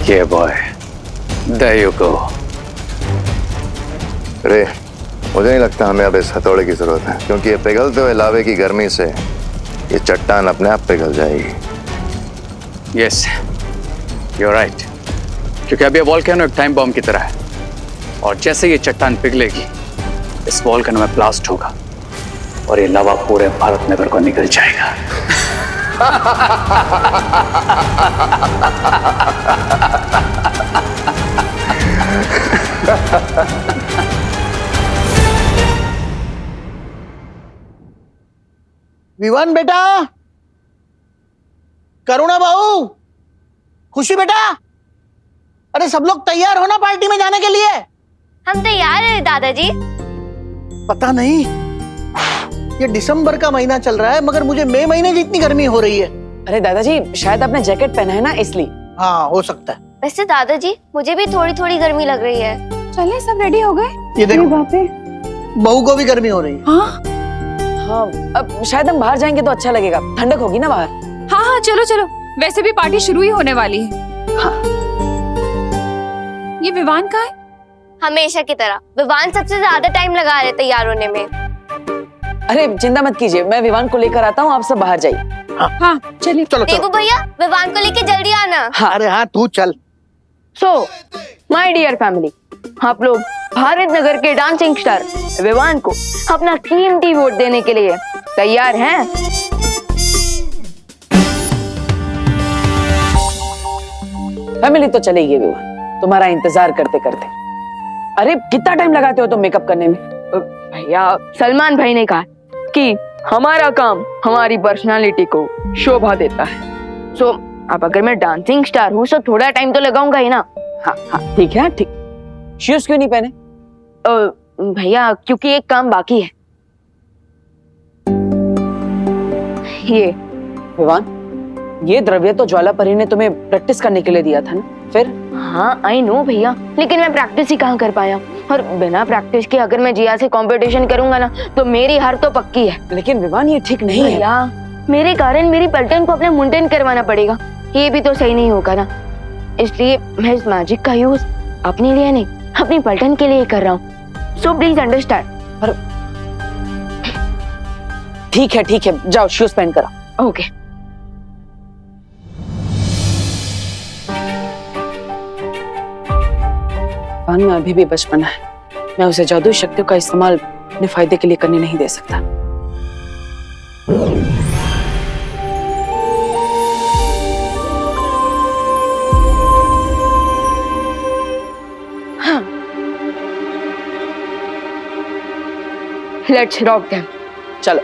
Yeah, boy. There you go. रे, मुझे नहीं लगता हमें अब इस हथौड़े की जरूरत है, क्योंकि ये पिघलते हुए लावे की गर्मी से ये चट्टान अपने आप पिघल जाएगी। Yes, you're right. क्योंकि अब ये वॉल्केनो एक टाइम बॉम्ब की तरह है और जैसे ये चट्टान पिघलेगी, इस वॉल्केनो में ब्लास्ट होगा और ये लावा पूरे भारत नगर को निकल जाएगा। विवान बेटा, करुणा बहू, खुशी बेटा, अरे सब लोग तैयार हो ना पार्टी में जाने के लिए? हम तैयार हैं दादाजी। पता नहीं, ये दिसंबर का महीना चल रहा है मगर मुझे मई महीने जितनी गर्मी हो रही है। अरे दादाजी, शायद आपने जैकेट पहना है ना, इसलिए। हाँ, हो सकता है। वैसे दादाजी, मुझे भी थोड़ी थोड़ी गर्मी लग रही है। चले, सब रेडी हो गए? ये देखो, बहू को भी गर्मी हो रही है। हाँ हाँ, अब शायद हम बाहर जाएंगे तो अच्छा लगेगा, ठंडक होगी ना बाहर। हाँ हाँ, चलो चलो, वैसे भी पार्टी शुरू ही होने वाली है। हाँ। ये विवान का है? हमेशा की तरह विवान सबसे ज्यादा टाइम लगा रहे तैयार होने में। अरे चिंता मत कीजिए, मैं विवान को लेकर आता हूँ, आप सब बाहर जाइए। हाँ चलिए। चलो देवू भैया, विवान को लेके जल्दी आना। हाँ, अरे हाँ, तू चल। सो माय डियर फैमिली, आप लोग भारत नगर के डांसिंग स्टार विवान को अपना कीमती वोट देने के लिए तैयार हैं? फैमिली तो चलेगी विवान, तुम्हारा इंतजार करते करते। अरे कितना टाइम लगाते हो तुम मेकअप करने में? भैया, सलमान भाई ने कहा कि हमारा काम हमारी पर्सनालिटी को शोभा देता है। सो अब अगर मैं डांसिंग स्टार हूँ तो थोड़ा टाइम तो लगाऊंगा ही ना। हाँ हाँ, ठीक है, ठीक। शूज क्यों नहीं पहने? भैया, क्योंकि एक काम बाकी है। ये विवान, ये द्रव्य तो ज्वालापरी ने तुम्हें प्रैक्टिस करने के लिए दिया था ना, फिर? हाँ आई नो भैया, लेकिन मैं प्रैक्टिस ही कहाँ कर पाया और बिना प्रैक्टिस के अगर मैं जिया से कंपटीशन करूंगा ना तो मेरी हार तो पक्की है। लेकिन विवान, ये ठीक नहीं है। भैया, मेरे कारण मेरी पलटन को अपने मुंडन करवाना पड़ेगा, ये भी तो सही नहीं होगा ना। इसलिए मैं इस मैजिक का यूज अपने लिए नहीं, अपनी पलटन के लिए कर रहा हूँ। So please understand. ठीक है, जाओ शूज पहन कर आओ। ओके। विवान में अभी भी बचपना है, मैं उसे जादुई शक्तियों का इस्तेमाल अपने फायदे के लिए करने नहीं दे सकता। Let's rock them. चलो।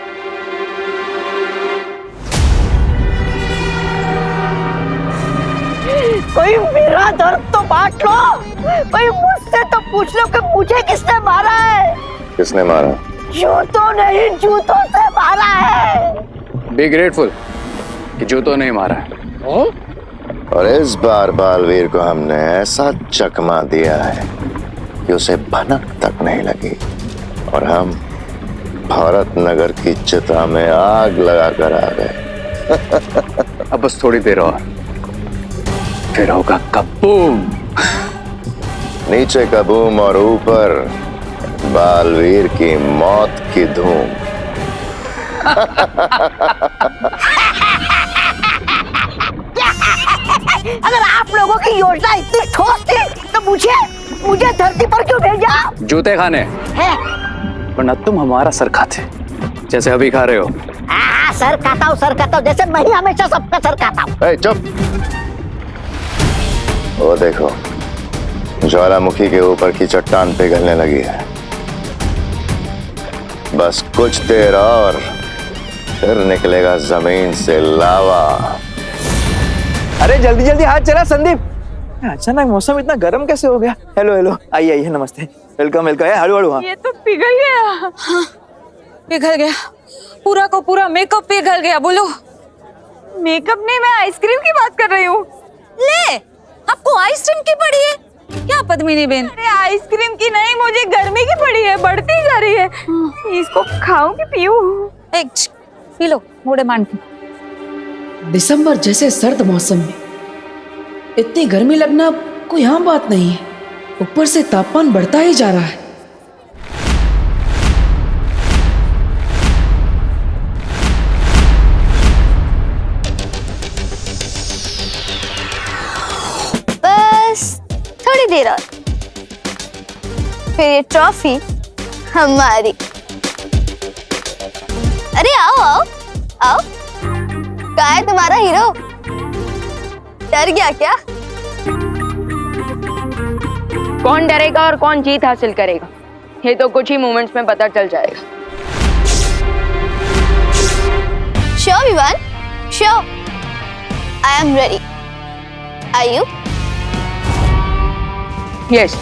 कोई मेरा दर्द तो बांट लो, कोई मुझसे तो पूछ लो कि मुझे किसने मारा है। किसने मारा? जूतों नहीं, जूतों से मारा है। बी ग्रेटफुल कि जूतों नहीं मारा है। और इस बार बालवीर को हमने ऐसा चकमा दिया है कि उसे भनक तक नहीं लगी और हम भारत नगर की चिता में आग लगाकर आ गए। अब बस थोड़ी देर और, फिर होगा कबूम। नीचे कबूम और ऊपर बालवीर की मौत की धूम। अगर आप लोगों की योजना इतनी ठोस थी तो मुझे धरती पर क्यों भेजा? जूते खाने है? वरना तुम हमारा सर खाते जैसे अभी खा रहे हो। सर खाता हूँ जैसे मैं ही हमेशा सबका सर खाता हूँ। चुप। वो देखो ज्वालामुखी के ऊपर की चट्टान पिघलने लगी है। बस कुछ देर और फिर निकलेगा जमीन से लावा। अरे जल्दी जल्दी हाथ चला संदीप। अचानक मौसम इतना गर्म कैसे हो गया? हेलो हेलो, आइए आइए, नमस्ते, वेलकम वेलकम। हड़ू हड़ू। हाँ ये तो पिघल गया। हाँ, पिघल गया, पूरा को पूरा मेकअप पिघल गया। बोलो। मेकअप नहीं, मैं आइसक्रीम की बात कर रही हूँ। ले, आपको आइसक्रीम की पड़ी है क्या पद्मिनी बेन? अरे आइसक्रीम की नहीं, मुझे गर्मी की पड़ी है, बढ़ती जा रही है। इसको खाऊं कि पीऊं? पी लो, मोड़े मान के। दिसंबर जैसे सर्द मौसम में इतनी गर्मी लगना कोई आम बात नहीं है। ऊपर से तापमान बढ़ता ही जा रहा है। बस थोड़ी देर और, फिर ये ट्रॉफी हमारी। अरे आओ आओ आओ। कहाँ है तुम्हारा हीरो? डर गया क्या? कौन डरेगा और कौन जीत हासिल करेगा ये तो कुछ ही मोमेंट्स में पता चल जाएगा। Sure Vivaan, sure. I am ready. Are you? Yes.